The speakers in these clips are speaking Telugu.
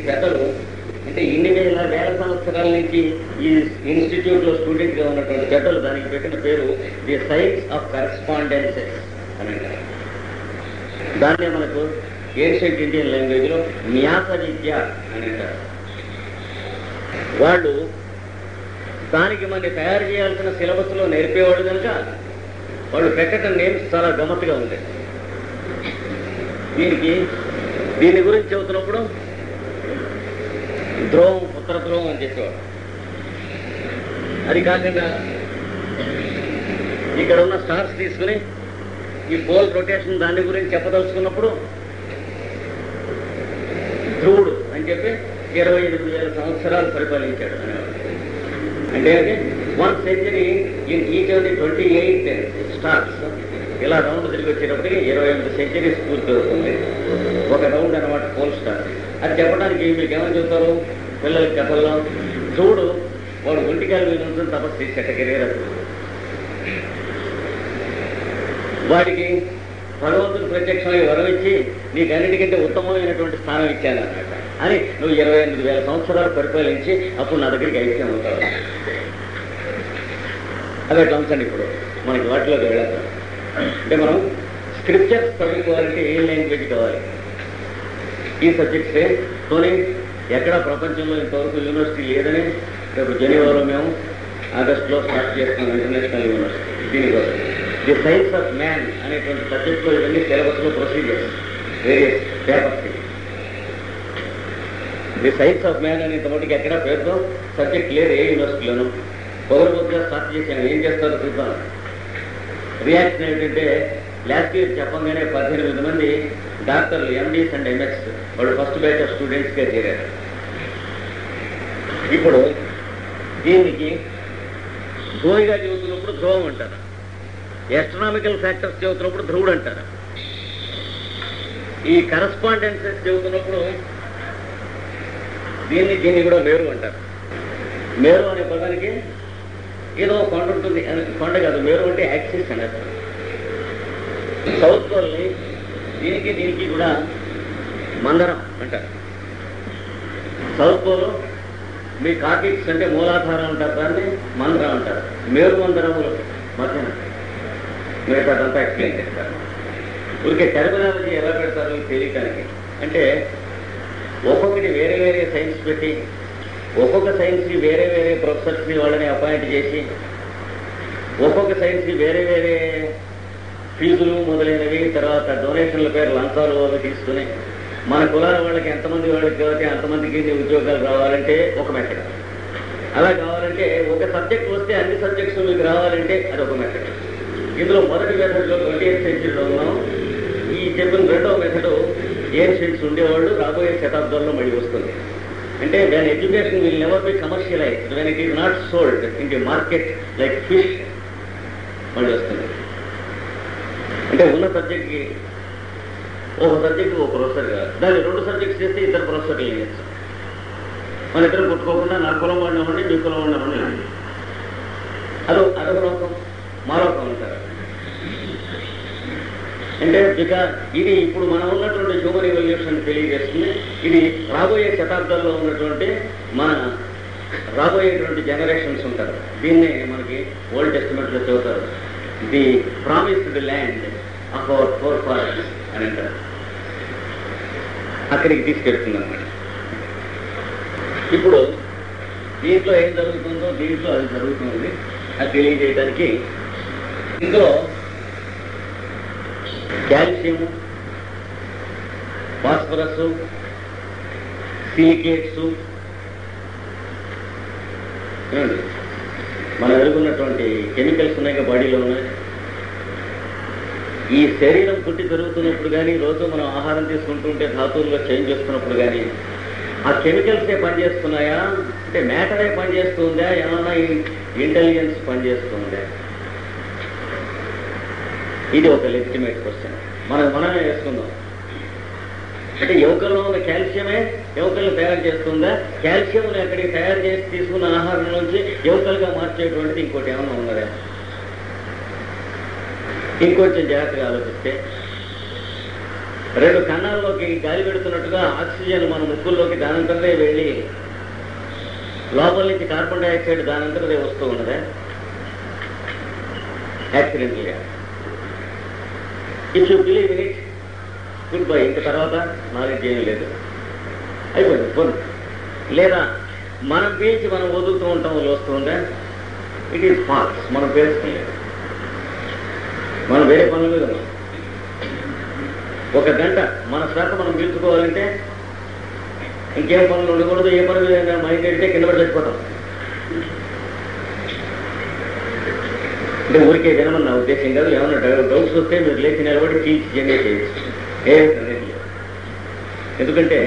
పెద్దలు అంటే ఇన్ని వేల సంవత్సరాల నుంచి ఈ ఇన్స్టిట్యూట్లో స్టూడెంట్గా ఉన్నటువంటి పెద్దలు దానికి పెట్టిన పేరు ది సైన్స్ ఆఫ్ కరెస్పాండెన్సెస్ అని అంటారు. దాన్నే మనకు ఏన్షియంట్ ఇండియన్ లాంగ్వేజ్లో న్యాస విద్య అని అంటారు. వాళ్ళు దానికి మనకి తయారు చేయాల్సిన సిలబస్లో నేర్పేవాళ్ళు కనుక వాళ్ళు పెట్టడం నేమ్స్ చాలా గమ్మత్తుగా ఉంటాయి. దీని గురించి చెబుతున్నప్పుడు ధ్రువం, ఉత్తర ధ్రువం అని చెప్పేవాడు. అది కాకుండా ఇక్కడ ఉన్న స్టార్స్ తీసుకుని ఈ పోల్ రొటేషన్ దాని గురించి చెప్పదలుచుకున్నప్పుడు ధ్రువుడు అని చెప్పి 28,000 సంవత్సరాలు పరిపాలించాడు అనేవాడు. అంటే 1 century in each of the 28 stars ఇలా రౌండ్ తిరిగి వచ్చేటప్పటికి 28 సెంచరీస్ పూర్తి అవుతుంది. ఒక రౌండ్ అనమాట పోల్ స్టార్. అది చెప్పడానికి మీకు ఏమని చెబుతారు పిల్లలకి కథల్లో? ధ్రువుడు వాడు ఒంటికాల మీద ఉంటుంది, తపస్సు చేసేట కెరీర్. వాడికి భగవంతుడు ప్రత్యక్షమై వరం ఇచ్చి నీకు అన్నిటికంటే ఉత్తమమైనటువంటి స్థానం ఇచ్చాను అన్నమాట అని నువ్వు 28,000 సంవత్సరాలు పరిపాలించి అప్పుడు నా దగ్గరికి ఐక్యం అవుతావు. అది అట్లా ఉంచండి. ఇప్పుడు మనకి వాటిలోకి వెళ్ళాలి అంటే మనం స్క్రిప్చర్స్ చదువుకోవాలంటే ఏ లాంగ్వేజ్ కావాలి? ఈ సబ్జెక్ట్సే తోని ఎక్కడ ప్రపంచంలో ఇంతవరకు యూనివర్సిటీ లేదని రేపు జనీవాలో మేము ఆగస్టులో స్టార్ట్ చేస్తున్నాం ఇంటర్నేషనల్ యూనివర్సిటీ. దీనికోసం ది సైన్స్ ఆఫ్ మ్యాన్ అనేటువంటి సబ్జెక్ట్లో ఇవన్నీ సిలబస్లో procedures various papers. The science of man అనే ఇంతమటికి ఎక్కడ పేరుతో సబ్జెక్ట్ లేదు ఏ యూనివర్సిటీలోనూ. పొగరబోతుగా స్టార్ట్ చేశాను. ఏం చేస్తారో చూద్దాం. రియాక్షన్ ఏంటంటే లాస్ట్ ఇయర్ చెప్పగానే 18 మంది డాక్టర్లు ఎండీస్ అండ్ ఎంఎస్ వాళ్ళు ఫస్ట్ బ్యాచ్ ఆఫ్ స్టూడెంట్స్గా చేరారు. ఇప్పుడు దీనికి ధ్రువుగా చెబుతున్నప్పుడు ధ్రువం అంటారు, ఎస్ట్రానామికల్ ఫ్యాక్టర్స్ చెబుతున్నప్పుడు ధ్రువుడు అంటారు, ఈ కరస్పాండెన్సెస్ చెబుతున్నప్పుడు దీన్ని కూడా మేరు అంటారు. మేరు అనే పదానికి ఏదో కొండ ఉంటుంది, కొండ కాదు, మేరు అంటే యాక్సిస్ అన్నట్టు. సౌత్ పోల్ని దీనికి కూడా మందరం అంటారు. సౌత్ పోల్ మీ కార్టిక్స్ అంటే మూలాధారం అంటారు, దాన్ని మందరం అంటారు. మేరు మందరములు మధ్యన మిగతాదంతా ఎక్స్ప్లెయిన్ చేస్తారు. ఊరికే టెర్మినాలజీ ఎలా పెడతారు తెలియటానికి. అంటే ఒక్కొక్కటి వేరే వేరే సైన్స్ పెట్టి ఒక్కొక్క సైన్స్కి వేరే వేరే ప్రొఫెసర్స్ని వాళ్ళని అపాయింట్ చేసి ఒక్కొక్క సైన్స్కి వేరే వేరే ఫీజులు మొదలైనవి, తర్వాత డొనేషన్ల పేరు లంచాలు అవి తీసుకుని మన కులాల వాళ్ళకి ఎంతమంది వాళ్ళకి కాబట్టి అంతమందికి ఉద్యోగాలు రావాలంటే ఒక మెథడ్. అలా కావాలంటే ఒక సబ్జెక్ట్ వస్తే అన్ని సబ్జెక్ట్స్ మీకు రావాలంటే అది ఒక మెథడ్. ఇందులో మొదటి మెథడ్లో 20th centuryలో ఉన్నాం. ఈ చెప్పిన రెండవ మెథడ్ ఏన్షియంట్స్ ఉండేవాళ్ళు రాబోయే శతాబ్దాల్లో మళ్ళీ వస్తుంది. అంటే దాని education will never be commercialised when it is not sold in the market like fish మళ్ళీ వస్తుంది. అంటే ఉన్న సబ్జెక్ట్కి ఒక సబ్జెక్టు ఒక ప్రొఫెసర్ కాదు, దాన్ని 2 సబ్జెక్ట్స్ చేస్తే 2 ప్రొఫెసర్లు చేయొచ్చు. మన ఇద్దరు కొట్టుకోకుండా నా కులం వాడినామండి మీ కులం వాడినామని అదొక లోకం, మాలోకం అంటారు. అంటే ఇది ఇప్పుడు మనం ఉన్నటువంటి హ్యూమన్ ఎవల్యూషన్ తెలియజేస్తుంది. ఇది రాబోయే శతాబ్దాల్లో ఉన్నటువంటి మన రాబోయేటువంటి జనరేషన్స్ ఉంటారు. దీన్నే మనకి ఓల్డ్ టెస్టిమెంట్లో చెబుతారు, the promised land of our forefathers అని అంటారు. అక్కడికి తీసుకెళ్తుంది అన్నమాట. ఇప్పుడు దీంట్లో ఏం జరుగుతుందో దీంట్లో అది జరుగుతుంది అది తెలియజేయడానికి ఇందులో కాల్షియం, ఫాస్ఫరస్, సిలికేట్స్ మనం ఎదుర్కొన్నటువంటి కెమికల్స్ ఉన్నాయి బాడీలో ఉన్నాయి. ఈ శరీరం పుట్టి పెరుగుతున్నప్పుడు కానీ రోజు మనం ఆహారం తీసుకుంటుంటే ధాతువుల్లో చేంజ్ చేస్తున్నప్పుడు కానీ ఆ కెమికల్సే పనిచేస్తున్నాయా అంటే మ్యాటరే పనిచేస్తుందా, ఏమన్నా ఇంటెలిజెన్స్ పనిచేస్తుందా? ఇది ఒక లెజిటిమేట్ క్వశ్చన్. మనమే వేసుకుందాం. అంటే ఎముకల్లో ఉన్న కాల్షియమే ఎముకలను తయారు చేస్తుందా, కాల్షియంను ఎక్కడికి తయారు చేసి తీసుకున్న ఆహారం నుంచి ఎముకలుగా మార్చేటువంటిది ఇంకోటి ఏమన్నా ఉన్నదా? ఇంకొంచెం జాగ్రత్తగా ఆలోచిస్తే రెండు కన్నాల్లోకి గాలి పెడుతున్నట్టుగా ఆక్సిజన్ మన ముక్కుల్లోకి దానంతరదే వెళ్ళి లోపల నుంచి కార్బన్ డైఆక్సైడ్ దానంతరదే వస్తూ ఉన్నదే యాక్సిడెంటల్గా. If you believe in it, good bye. ఇంక తర్వాత నాలెడ్జ్ ఏమీ లేదు, అయిపోయింది ఫోన్. లేదా మనం పీల్చి మనం వదులుతూ ఉంటాం, వస్తుందా, ఇట్ ఈజ్ ఫాల్స్. మనం పేర్చుకోలేదు, మనం వేరే పనుల మీద ఉన్నాం. ఒక గంట మన శ్వాస మనం పీల్చుకోవాలంటే ఇంకేం పనులు ఉండకూడదు. ఏ పని మీద మైండ్ పెడితే కింద పడి చచ్చిపోతాం. అంటే ఊరికే జనం నా ఉద్దేశం కాదు. ఏమన్నా డౌట్స్ వస్తే మీరు లేచి నిలబడి పీల్చి జనరేట్ చేయొచ్చు, ఏ లేదు. ఎందుకంటే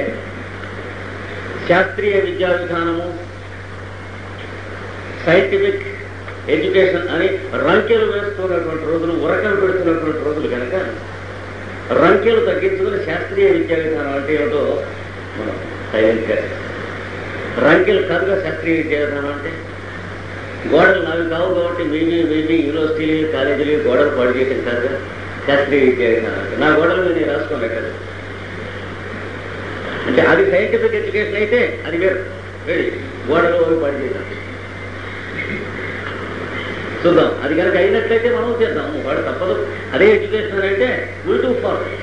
శాస్త్రీయ విద్యా విధానము, సైంటిఫిక్ ఎడ్యుకేషన్ అని రంకెలు వేస్తున్నటువంటి రోజులు, ఉరకలు పెడుతున్నటువంటి రోజులు కనుక రంకెలు తగ్గించుకుని శాస్త్రీయ విద్యా విధానం అంటే ఏమిటో మనం సైలెంట్గా, రంకెలు కాదుగా శాస్త్రీయ విద్యా విధానం అంటే. గోడలు నావి కావు కాబట్టి మేబీ యూనివర్సిటీలు, కాలేజీలు గోడలు పాడు చేయటం కాదుగా శాస్త్రీయ విద్యా విధానం అంటే. నా గోడలు నేను రాసుకోలే కదా అంటే అది సైంటిఫిక్ ఎడ్యుకేషన్ అయితే అది వేరు, గోడలు పాడు చేయటం చూద్దాం. అది కనుక అయినట్లయితే మనం చేద్దాము, వాడు తప్పదు. అదే ఎడ్యుకేషన్ అంటే విల్ డూ ఫార్వర్డ్.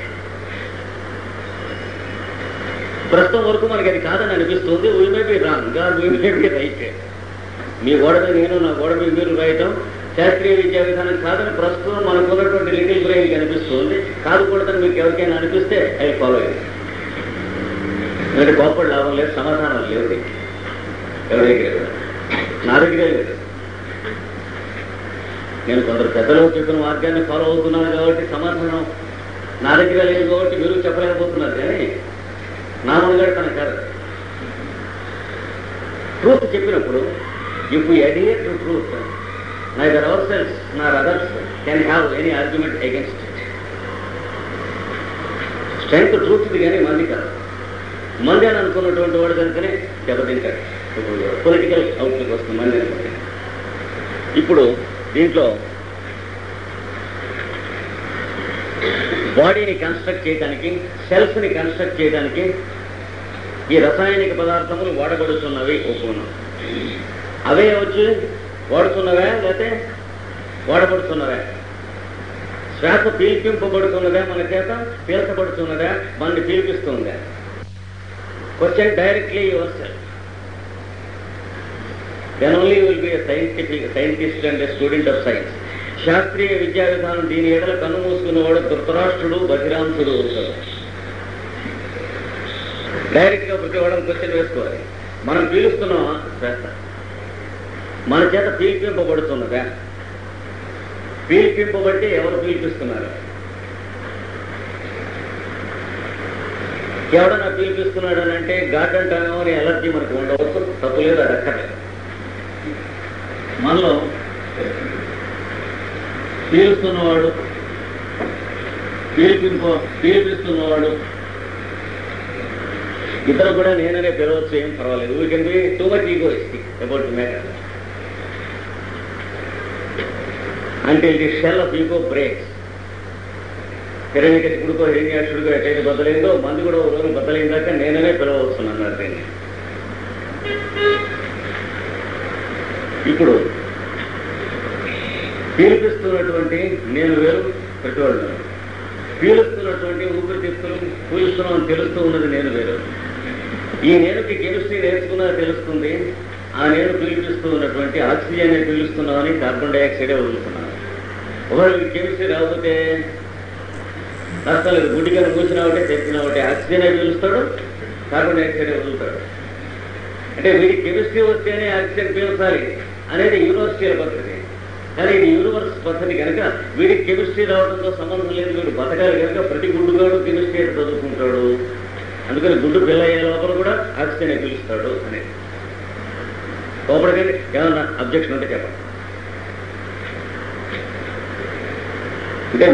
ప్రస్తుతం వరకు మనకి అది కాదని అనిపిస్తుంది. We may be wrong, we may be right. మీ గోడ మీద నేను, నా గోడ మీద మీరు రాయటం శాస్త్రీయ విద్యా విధానం కాదని ప్రస్తుతం మనకు ఉన్నటువంటి లిటిల్ బ్రెయిన్కి అనిపిస్తుంది. కాదుకూడదని మీకు ఎవరికైనా అనిపిస్తే అది ఫాలో అయ్యింది. ఎందుకంటే గొప్ప లాభం లేదు, సమాధానం లేదు ఎవరి దగ్గర, నా దగ్గరే లేదు. నేను కొందరు పెద్దలు చెప్పిన మార్గాన్ని ఫాలో అవుతున్నాను కాబట్టి సమాధానం నా దగ్గర లేదు కాబట్టి మీరు చెప్పలేకపోతున్నారు. కానీ నా మనగాడు తన కాదు. ట్రూత్ చెప్పినప్పుడు if you adhere to truth, neither ourselves nor others can have any argument against it. Strength ట్రూత్ది కానీ మంది కాదు. మంది అని అనుకున్నటువంటి వాడు కనుకనే దెబ్బతింటాడు. ఇప్పుడు పొలిటికల్ అవుట్లుక్ వస్తుంది మంది అనుకుంటే. ఇప్పుడు దీంట్లో బాడీని కన్స్ట్రక్ట్ చేయడానికి, సెల్స్ని కన్స్ట్రక్ట్ చేయడానికి ఈ రసాయనిక పదార్థములు వాడబడుతున్నవి ఒప్పుకున్నాం. అవే వచ్చి వాడుతున్నవా లేకపోతే వాడబడుతున్నవా? శ్వాస పీల్పింపబడుతున్నదా మన చేత, పీల్చబడుతున్నదా మనల్ని పీల్పిస్తుందా? Question directly yourself. then only you will be a scientist and a student of science. శాస్త్రీయ విద్యా విధానం దీని ఎడల కన్ను మూసుకున్నవాడు ధృతరాష్ట్రుడు, బహిరాంతుడు అవుతాడు. డైరెక్ట్గా ప్రతి వాడని క్వశ్చన్ వేసుకోవాలి. మనం పీలుస్తున్నామా శ్వాస? మన చేత పీల్పింపబడుతున్నదా? పీల్పింపబట్టి ఎవరు పీల్పిస్తున్నారు? ఎవడన్నా పీల్పిస్తున్నాడు అని అంటే గాడ్ అంటామో అని ఎలర్జీ మనకు ఉండవచ్చు, తప్పు లేదు, అది అక్కర్లేదు. మనలో పీలుస్తున్నవాడు, పీల్పిస్తున్నవాడు ఇద్దరు కూడా నేననే పిలవచ్చు, ఏం పర్వాలేదు. We can be too much egoistic about the matter until the shell of ego breaks. హిరణ్యకశిపుడికో హిరణ్యాక్షుడికో ఎట్లయితే బద్దలైందో మంది కూడా ఒక రోజు బద్దలైందాక నేననే పిలవచ్చు అన్నారు దీన్ని. ఇప్పుడు పీలిపిస్తున్నటువంటి నేను వేరు, పెట్టుబడులు పీలుస్తున్నటువంటి ఊపిరితిత్తులు పీలుస్తున్నామని తెలుస్తూ ఉన్నది నేను వేరు. ఈ నేనుకి కెమిస్ట్రీ నేర్చుకున్నా తెలుస్తుంది. ఆ నేను పీలిపిస్తూ ఉన్నటువంటి ఆక్సిజన్ పీలుస్తున్నామని కార్బన్ డైఆక్సైడే వదులుతున్నాను. ఒకవేళ కెమిస్ట్రీ రాకపోతే నష్టం లేదు. గుడ్డిగా మూసినా ఒకటే, తెచ్చినా ఒకటే, ఆక్సిజనే పీలుస్తాడు, కార్బన్ డైఆక్సైడే వదులుతాడు. అంటే వీడికి కెమిస్ట్రీ వస్తేనే ఆక్సిజన్ పీల్చాలి అనేది యూనివర్సిటీల పద్ధతి. కానీ ఇది యూనివర్స్ పద్ధతి కనుక వీడికి కెమిస్ట్రీ రావడంతో సంబంధం లేదు. వీడు బతకాలి కనుక ప్రతి గుడ్డుగాడు కెమిస్ట్రీ చదువుకుంటాడు. అందుకని గుడ్డు పిల్ల అయ్యే లోపల కూడా ఆక్సిజన్ పిలుస్తాడు అనేది. లోపలికండి ఏమన్నా అబ్జెక్షన్ అంటే చెప్పండి. అంటే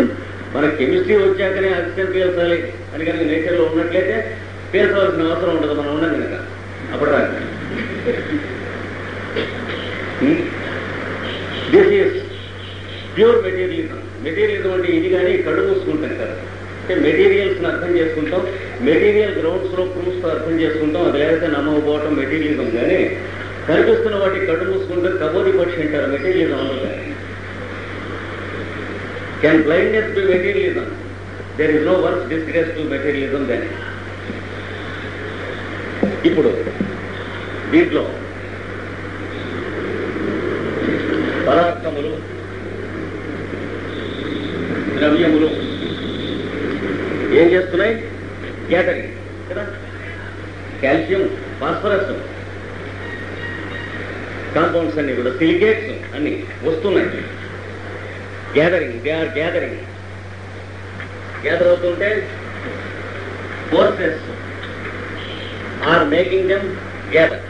మన కెమిస్ట్రీ వచ్చాకనే ఆక్సిజన్ పీల్చాలి అని కనుక నేచర్లో ఉన్నట్లయితే పీల్చవలసిన అవసరం ఉండదు. మనం ఉన్నాం కనుక అప్పుడు రాక. This is pure materialism. Materialism అంటే ఇది కానీ కళ్ళు మూసుకుంటాం కదా. అంటే మెటీరియల్స్ తీసుకుని అర్థం చేసుకుంటాం, మెటీరియల్ గ్రౌండ్స్లో ప్రూఫ్స్తో అర్థం చేసుకుంటాం, అది లేకపోతే నమ్మకపోవటం మెటీరియలిజం. కానీ కనిపిస్తున్న వాటికి కళ్ళు మూసుకుంటే కబోది పక్షి అంటారు మెటీరియలిజం ఉండదు. కానీ can blindness to materialism? There is no worse disgrace to materialism దాని. ఇప్పుడు దీంట్లో పదార్థములు, ద్రవ్యములు ఏం చేస్తున్నాయి? గ్యాదరింగ్ కదా. కాల్షియం, ఫాస్ఫరస్ కాంపౌండ్స్ అన్ని కూడా, సిలికేట్స్ అన్ని వస్తున్నాయి. Gathering, they are gathering. Gather అవుతుంటే forces are making them gather.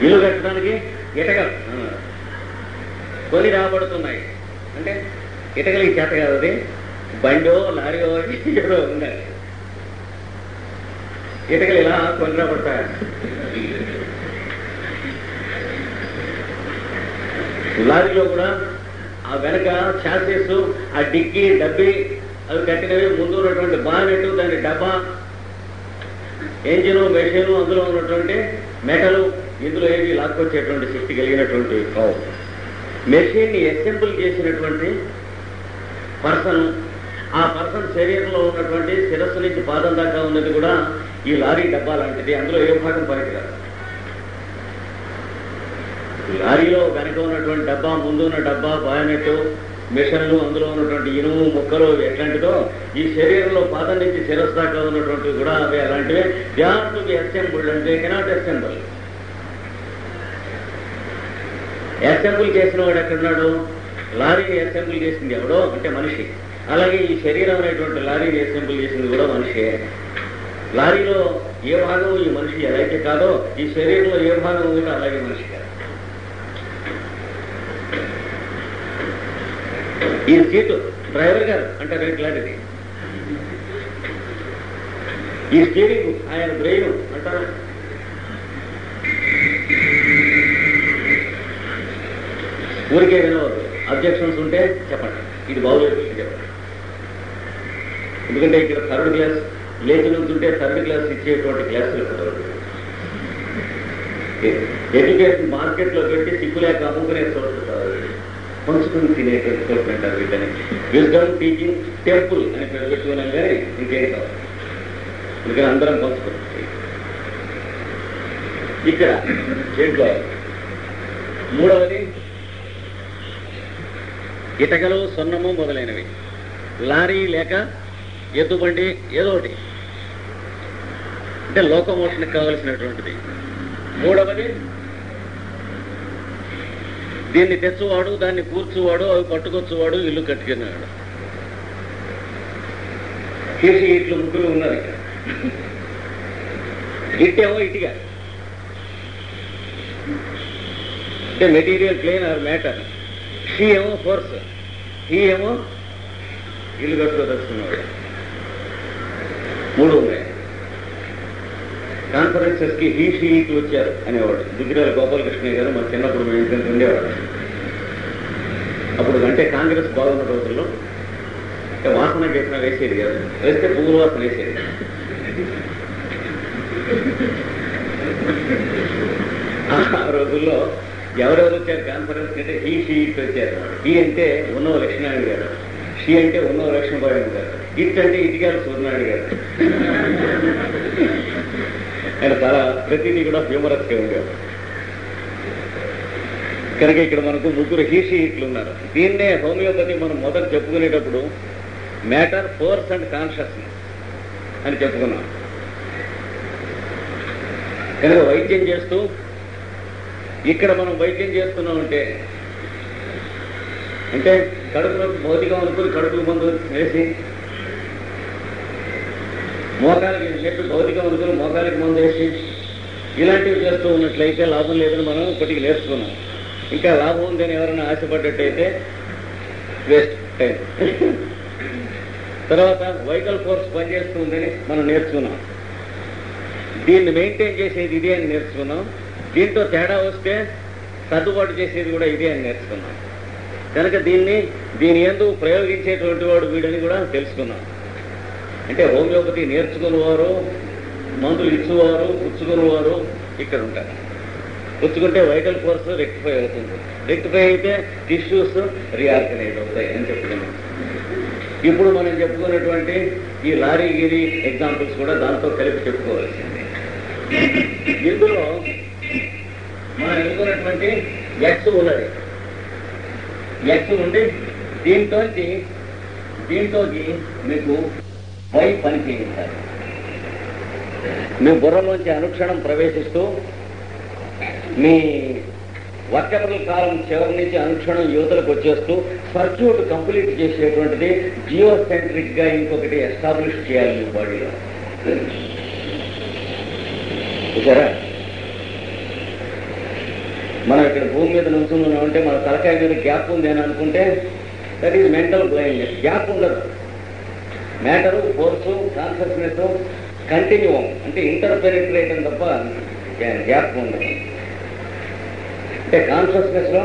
ఇల్లు కట్టడానికి ఇటకలు కొని రాబడుతున్నాయి. అంటే ఇటకలకి చేత కాదు, అది బండో లారీయో ఏదో ఉండాలి. ఇటకలు ఇలా కొని రాబడతాయి. లారీలో కూడా ఆ వెనక చాసెస్, ఆ డిక్కీ, డబ్బి అవి కట్టినవి, ముందు ఉన్నటువంటి బానెట్, దాని డబ్బా, ఇంజిను, మెషిను, అందులో ఉన్నటువంటి మెటలు, ఇందులో ఏవి లాక్కొచ్చేటువంటి శక్తి కలిగినటువంటి కావు. మెషిన్ని అసెంబుల్ చేసినటువంటి పర్సన్, ఆ పర్సన్ శరీరంలో ఉన్నటువంటి శిరస్సు నుంచి పాదం దాకా ఉన్నది కూడా ఈ లారీ డబ్బా లాంటిది. అందులో ఏ భాగం పనికిరాదు. లారీలో వెనక ఉన్నటువంటి డబ్బా, ముందు ఉన్న డబ్బా, బాయనెట్, మిషన్లు, అందులో ఉన్నటువంటి ఇనుము ముక్కలు ఎట్లాంటిదో ఈ శరీరంలో పాదం నుంచి శిరస్సు దాకా ఉన్నటువంటివి కూడా అవి అలాంటివే. They are to be assembled అంటే కెనాట్ అసెంబుల్. అసెంబుల్ చేసిన వాడు ఎక్కడున్నాడు? లారీని అసెంబుల్ చేసింది ఎవడో అంటే మనిషి. అలాగే ఈ శరీరం అనేటువంటి లారీని అసెంబుల్ చేసింది కూడా మనిషే. లారీలో ఏ భాగం ఈ మనిషి ఎలాగైతే కాదో, ఈ శరీరంలో ఏ భాగం ఉందో అలాగే మనిషి కాదు. ఈ సీటు డ్రైవర్ గారు అంటారు ఇట్లాంటిది. ఈ స్టీరింగ్ ఆయన బ్రెయిన్ అంటారు. ఊరికే వినవద్దు. అబ్జెక్షన్స్ ఉంటే చెప్పండి, ఇది బాగులేదు చెప్పండి. ఎందుకంటే ఇక్కడ థర్డ్ క్లాస్ లేచి నుంచి ఉంటే థర్డ్ క్లాస్ ఇచ్చేటువంటి క్లాసులు ఎడ్యుకేషన్ మార్కెట్లో పెట్టి సిగ్గులేక అమ్ముకునే చోటు పంచుకుని తినేటువంటి చోటు అంటారు వీళ్ళని. విజ్డమ్ టీచింగ్ టెంపుల్ అని పేరు పెట్టుకున్నాం కానీ ఇంకేం కావాలి. అందుకని అందరం పంచుకున్నాం. ఇక్కడ చేట్లో మూడవది ఇటకలు, సొన్నము మొదలైనవి. లారీ లేక ఎద్దుబండి ఏదో ఒకటి అంటే లోకోమోషన్కి కావలసినటువంటిది. మూడవది దీన్ని తెచ్చువాడు, దాన్ని కూర్చువాడు, అవి పట్టుకొచ్చువాడు, ఇల్లు కట్టుకునేవాడు. చేసి ఇట్లు ముగ్గురు ఉన్నారు ఇక్కడ. ఇట్టేమో ఇటుగా అంటే material plane or matter. She ఏమో ఫోర్స్, ఈ ఏమో ఇల్లు కట్టుకోదలుచుకున్నవాడు. మూడు ఉన్నాయి. కాన్ఫరెన్సెస్కి హీషీకి వచ్చారు అనేవాడు దుగ్గిరాల గోపాలకృష్ణయ్య గారు. మా చిన్నప్పుడు మేము ఇంత ఉండేవాడు. అప్పుడు అంటే కాంగ్రెస్ బాగున్న రోజుల్లో వాసన గీసన వేసేది కాదు, వేస్తే పువ్వుల వాసన వేసేది. ఆ రోజుల్లో ఎవరెవరు వచ్చారు కాన్ఫరెన్స్ అంటే హీషీకి వచ్చారు. హీ అంటే ఉన్నవ లక్ష్మీనారాయణ గారు, షీ అంటే ఉన్నవ లక్ష్మీబారాయణ గారు, ఇట్ అంటే ఇటుగారు సూర్యనారాయణ గారు. ఆయన చాలా ప్రతిదీ కూడా హ్యూమరస్గా ఉండేవారు. కనుక ఇక్కడ మనకు ముగ్గురు హీషీట్లు ఉన్నారు. దీన్నే హోమియోపతి మనం మొదట చెప్పుకునేటప్పుడు మ్యాటర్, ఫోర్స్ అండ్ కాన్షియస్నెస్ అని చెప్పుకున్నాం. కనుక వైద్యం చేస్తూ ఇక్కడ మనం వైద్యం చేస్తున్నామంటే అంటే కడుపులోకి భౌతికం అనుకుని కడుపులు మందు వేసి, మోకాలకి చెప్పి భౌతికం అనుకుని మోకాలకి మందు వేసి ఇలాంటివి చేస్తూ ఉన్నట్లయితే లాభం లేదని మనం ఇప్పటికి నేర్చుకున్నాం. ఇంకా లాభం ఉందని ఎవరైనా ఆశపడ్డట్టయితే వేస్ట్ టైం. తర్వాత వైటల్ ఫోర్స్ పనిచేస్తుందని మనం నేర్చుకున్నాం. దీన్ని మెయింటైన్ చేసేది ఇదే అని నేర్చుకున్నాం. దీంతో తేడా వస్తే సర్దుబాటు చేసేది కూడా ఇదే అని నేర్చుకున్నాం. కనుక దీని యందు ప్రయోగించేటువంటి వాడు వీడని కూడా తెలుసుకున్నాం. అంటే హోమియోపతి నేర్చుకునేవారు, మందులు ఇచ్చేవారు, పుచ్చుకునేవారు ఇక్కడ ఉంటారు. పుచ్చుకుంటే వైటల్ ఫోర్స్ రెక్టిఫై అవుతుంది. రెక్టిఫై అయితే టిష్యూస్ రీఆర్గనైజ్ అవుతాయి అని చెప్పుకున్నాం. ఇప్పుడు మనం చెప్పుకున్నటువంటి ఈ లారీ గిరి ఎగ్జాంపుల్స్ కూడా దాంతో కలిపి చెప్పుకోవాల్సింది. ఇందులో మనం ఎన్నుకున్నటువంటి ఎక్స్ ఉన్నది. ఎక్స్ ఉండి దీంట్లోకి మీకు వై పని చేయించాలి. మీ బుర్రలోంచి అనుక్షణం ప్రవేశిస్తూ మీ వర్కబుల్ కాలం చివరి నుంచి అనుక్షణం యువతలకు వచ్చేస్తూ సర్క్యూట్ కంప్లీట్ చేసేటువంటిది జియోసెంట్రిక్ గా ఇంకొకటి ఎస్టాబ్లిష్ చేయాలి మీ బాడీలో. చూసారా, మనం ఇక్కడ భూమి మీద నుంచున్నామంటే మన తలకాయ మీద గ్యాప్ ఉంది అని అనుకుంటే that is mental blindness. Gap ఉండదు. మ్యాటరు, ఫోర్సు, కాన్షియస్నెస్ కంటిన్యూవం అంటే ఇంటర్పెనిట్రేట్ అని తప్ప గ్యాప్ ఉండదు. అంటే కాన్షియస్నెస్లో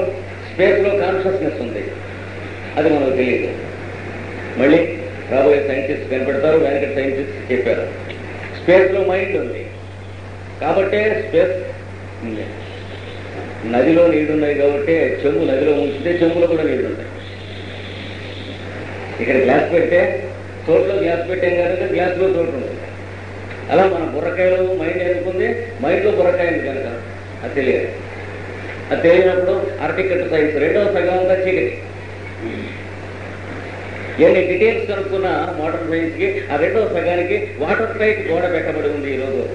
స్పేస్లో కాన్షియస్నెస్ ఉంది, అది మనకు తెలియదు. మళ్ళీ రాబోయే సైంటిస్ట్ కనిపెడతారు, వెనక సైంటిస్ట్ చెప్పారు. స్పేస్లో మైండ్ ఉంది కాబట్టే స్పేస్ ఉంది. నదిలో నీళ్లున్నాయి కాబట్టి చెంబు నదిలో ఉంచితే చెంబులో కూడా నీళ్లున్నాయి. ఇక్కడ గ్లాస్ పెడితే తోటలో గ్లాస్ పెట్టాం కనుక గ్లాస్లో తోట ఉంటుంది. అలా మన బుర్రకాయలో మైండ్ ఎందుకుంది, మైండ్లో బుర్రకాయ ఉంది కనుక అది తెలియదు. అది తెలియనప్పుడు ఆర్టికల్ సైన్స్ రెండవ సగం అంతా చీకటి. ఎన్ని డీటెయిల్స్ కనుక్కున్న మోడర్న్ సైన్స్కి ఆ రెండవ సగానికి వాటర్ టైట్ గోడ పెట్టబడి ఉంది ఈరోజు.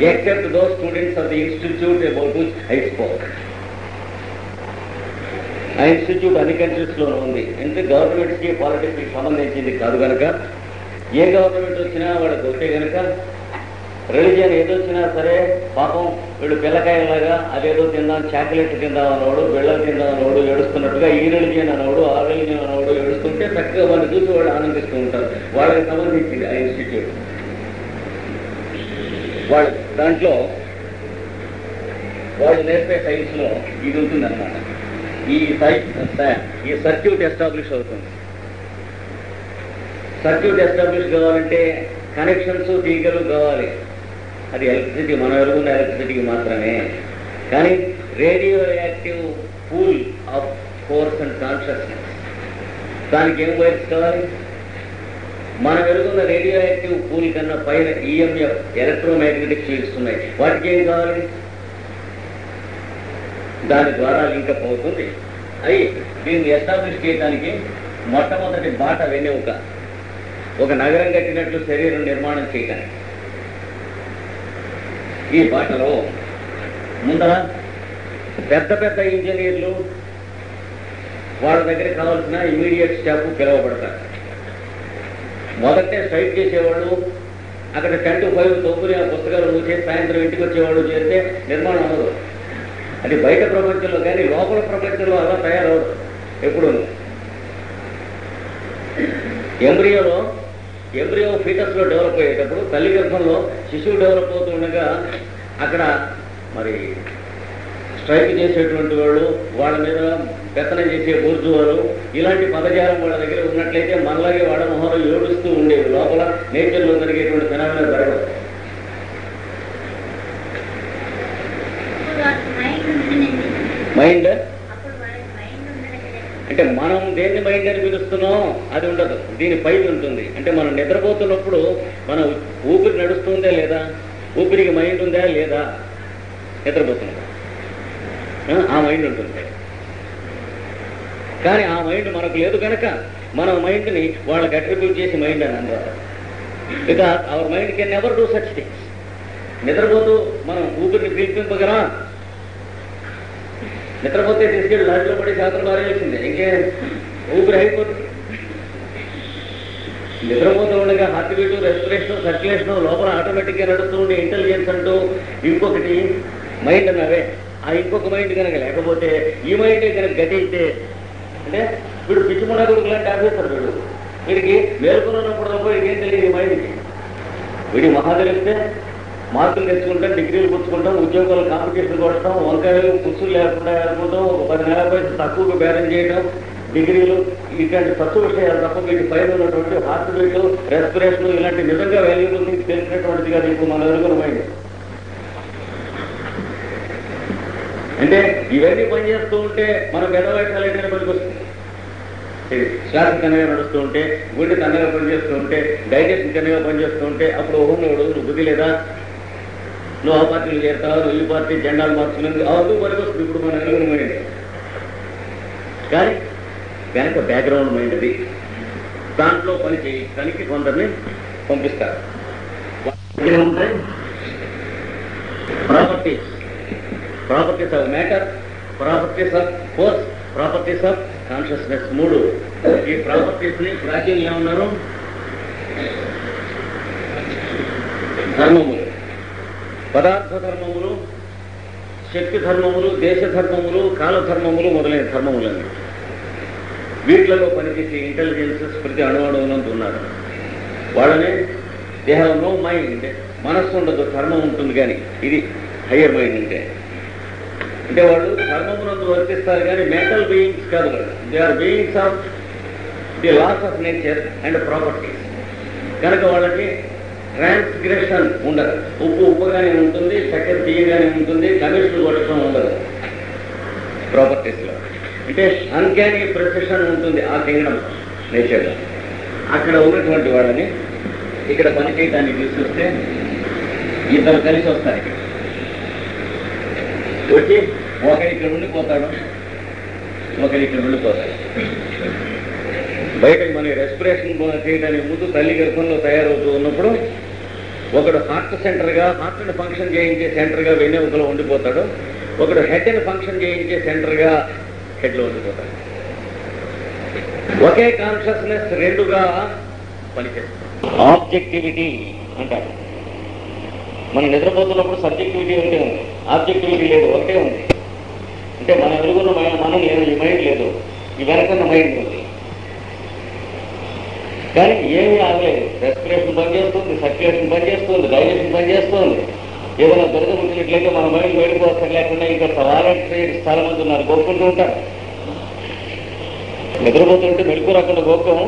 Except those students of the institute about which I spoke. ఆ ఇన్స్టిట్యూట్ అన్ని కంట్రీస్లోనూ ఉంది. ఎందుకంటే గవర్నమెంట్స్కి పాలిటిక్స్కి సంబంధించింది కాదు కనుక ఏ గవర్నమెంట్ వచ్చినా వాళ్ళకి వస్తే కనుక రిలీజియన్ ఏదొచ్చినా సరే పాపం వీళ్ళు పిల్లకాయలాగా అదేదో తిందాం, చాక్లెట్ తిందాం అన్నవాడు, బిళ్ళలు తిందాం అన్నవాడు ఏడుస్తున్నట్టుగా ఈ రిలీజియన్ అన్నవాడు, ఆ రిలీజియన్ అన్నవాడు ఏడుస్తుంటే చక్కగా వాళ్ళు చూసి వాళ్ళు ఆనందిస్తూ ఉంటారు. వాళ్ళకి సంబంధించింది ఆ ఇన్స్టిట్యూట్. వాళ్ళు దాంట్లో వాళ్ళు నేర్పే సైన్స్లో ఇది ఉంటుందన్నమాట. ఈ సర్క్యూట్ ఎస్టాబ్లిష్ అవుతుంది. సర్క్యూట్ ఎస్టాబ్లిష్ కావాలంటే కనెక్షన్స్, తీగలు కావాలి. అది ఎలక్ట్రిసిటీ, మనం ఎరుగున్న ఎలక్ట్రిసిటీకి మాత్రమే. కానీ radio active pool of force and consciousness, దానికి ఏం వైర్స్ కావాలి? మనం ఎరుగున్న రేడియో యాక్టివ్ పూల్ కన్నా పైన ఈఎంఎఫ్ ఎలక్ట్రోమాగ్నెటిక్ ఫీల్డ్స్ ఉన్నాయి. వాటికి ఏం కావాలి? దాని ద్వారా లింకప్ అవుతుంది. అవి దీన్ని ఎస్టాబ్లిష్ చేయడానికి మొట్టమొదటి బాట వెన్నెముక. ఒక నగరం కట్టినట్లు శరీరం నిర్మాణం చేయడానికి ఈ బాటలో ముందర పెద్ద పెద్ద ఇంజనీర్లు వాళ్ళ దగ్గర కావాల్సిన ఇమీడియట్ స్టాఫ్ పిలువబడతారు. మొదటే స్ట్రైక్ చేసేవాళ్ళు అక్కడ 10 to 5 తోపుని ఆ పుస్తకాలు మూసే సాయంత్రం ఇంటికి వచ్చేవాళ్ళు చేస్తే నిర్మాణం అవ్వదు. అది బయట ప్రపంచంలో కానీ లోపల ప్రపంచంలో అలా తయారవదు. ఎప్పుడు ఎంబ్రియో ఫీటస్లో డెవలప్ అయ్యేటప్పుడు తల్లి గర్భంలో శిశువు డెవలప్ అవుతుండగా అక్కడ మరి స్ట్రైక్ చేసేటువంటి వాళ్ళు, వాళ్ళ మీద పెత్తనం చేసే బూర్జువారు, ఇలాంటి పదజాలం వాళ్ళ దగ్గర ఉన్నట్లయితే మనలాగే వాళ్ళ మొహంలో ఏడుస్తూ ఉండేవి. లోపల నేచర్లో జరిగేటువంటి ఫెనామినా జరగదు. మైండ్ అంటే మనం దేన్ని మైండ్ అని పిలుస్తున్నాం అది ఉండదు, దీని పైన ఉంటుంది. అంటే మనం నిద్రపోతున్నప్పుడు మన ఊపిరి నడుస్తుందా లేదా, ఊపిరికి మైండ్ ఉందా లేదా, నిద్రపోతున్నాం ఆ మైండ్ ఉంటుంది. కానీ ఆ మైండ్ మనకు లేదు కనుక మన మైండ్ని వాళ్ళకి అట్రిబ్యూట్ చేసి మైండ్ అని అన్నారు. Because our mind can never do such things. నిద్రపోతూ మనం ఊపిరిని పీల్పింపగలమా? నిద్రపోతే తీసుకెళ్ళి లాడ్లో పడి శాస్త్రం మారేసింది, ఇంకే ఊపిరి అయిపోతుంది. నిద్రపోతూ ఉండగా హార్ట్ బీటు, రెస్పిరేషన్, సర్క్యులేషన్ లోపల ఆటోమేటిక్గా నడుస్తూ ఉండే ఇంటెలిజెన్స్ అంటూ ఇంకొకటి మైండ్ అన్నవే. ఆ ఇంకొక మైండ్ కనుక లేకపోతే ఈ మైండ్ కనుక గతి అయితే అంటే వీడు పిచ్చిముండ కొడుకు లాంటి ఆఫీసర్, వీడికి మేల్కొన్నప్పుడు తప్ప వీడికి ఏం తెలియదు. ఈ మైండ్కి వీడి మహా తెలిస్తే మార్కులు తెచ్చుకుంటాం, డిగ్రీలు పుచ్చుకుంటాం, ఉద్యోగాలు కాంపిటీషన్ కొట్టడం, వంకాయలు పుచ్చులు లేకుండా అనుకుంటాం, ఒక 10 నెలల పైసలు తక్కువగా బేరం చేయడం, డిగ్రీలు ఇట్లాంటి తక్కువ విషయాలు తప్ప వీటి పైన ఉన్నటువంటి హార్ట్ బీట్, రెస్పిరేషన్ ఇలాంటి నిజంగా వాల్యూబుల్ థింగ్స్ తెలిసినటువంటిది కాదు ఇప్పుడు మన ఎదుగున మైండ్. అంటే ఇవన్నీ పనిచేస్తూ ఉంటే మన మెదవైశాలు ఏంటనే పనికి వస్తుంది. శ్వాస తనగా నడుస్తూ ఉంటే, గుండె తనగా పనిచేస్తూ ఉంటే, డైజెషన్ తనగా పనిచేస్తూ ఉంటే అప్పుడు నువ్వు బుద్ధి లేదా, నువ్వు ఆ పార్టీలు చేరుతావు, నువ్వు ఈ పార్టీ జెండాలు మార్చుకునేది అందుకు పనికి వస్తుంది ఇప్పుడు మన ఎదుగున మైండ్. కానీ వెనక బ్యాక్గ్రౌండ్ మైండ్ అది, దాంట్లో పని చేయడానికి కొందరిని పంపిస్తారు. Properties, properties of matter, properties of force, properties of consciousness. 3 ఈ ప్రాపర్టీస్ ని ప్రాచీనంగా ఏమన్నారు? ధర్మములు, పదార్థ ధర్మములు, శక్తి ధర్మములు, దేశ ధర్మములు, కాలధర్మములు మొదలైన ధర్మములని. వీటిలలో పనిచేసే ఇంటెలిజెన్సెస్ ప్రతి అణువణువునందు ఉన్నారు. వాళ్ళని దే హ్యావ్ నో మైండ్, మనస్సు ఉండదు, ధర్మం ఉంటుంది. కానీ ఇది హయ్యర్ మైండ్ అంటే వాళ్ళు ధర్మమునందు వర్తిస్తారు కానీ మెంటల్ బీయింగ్స్ కాదు. వాళ్ళు they are beings of the laws of nature and properties. కనుక వాళ్ళకి ట్రాన్స్గ్రెషన్ ఉండదు. ఉప్పు ఉప్పుగానే ఉంటుంది, చక్కెర తీయగానే ఉంటుంది, కమిషన్ కొట్టడం ఉండదు ప్రాపర్టీస్లో. అంటే అన్క్యానీ ప్రెసిషన్ ఉంటుంది ఆ కింగ్డమ్ నేచర్లో. అక్కడ ఉన్నటువంటి వాళ్ళని ఇక్కడ పని చేయడానికి తీసుకొస్తే ఇద్దరు కలిసి వస్తారు. ఇక్కడ వచ్చి ఒకరి ఇక్కడ ఉండిపోతాడు, ఒకరి ఇక్కడ ఉండిపోతాడు. బయటకు మన రెస్పిరేషన్ చేయడానికి ముందు తల్లి గర్భంలో తయారవుతూ ఉన్నప్పుడు ఒకడు హార్ట్ సెంటర్గా, హార్ట్ని ఫంక్షన్ చేయించే సెంటర్గా వెన్నెముకలో ఉండిపోతాడు, ఒకడు హెడ్ని ఫంక్షన్ చేయించే సెంటర్గా హెడ్లో ఉండిపోతాడు. ఒకే కాన్షియస్నెస్ రెండుగా పనిచేస్తుంది. ఆబ్జెక్టివిటీ అంటారు. మనం నిద్రపోతున్నప్పుడు సబ్జెక్టివిటీ ఒకటే ఉంది, ఆబ్జెక్టివిటీ లేదు, ఒకటే ఉంది. అంటే మన ఎదుగున్న మనం లేదు, ఈ మైండ్ లేదు, ఈ వెనకన్న మైండ్ ఉంది. కానీ ఏమీ ఆగలేదు. రెస్పిరేషన్ పనిచేస్తుంది, సర్క్యులేషన్ పనిచేస్తుంది, డైజెషన్ పనిచేస్తుంది. ఏదైనా దొరక పుట్టినట్లయితే మన మైండ్ బయటకు వస్తారు. లేకుండా ఇంకా వాలంటీర్స్ చాలా మంది ఉన్నారు, గోక్కుంటూ ఉంటారు. నిద్రపోతుంటే మెలుకు రాకుండా గోక్కం.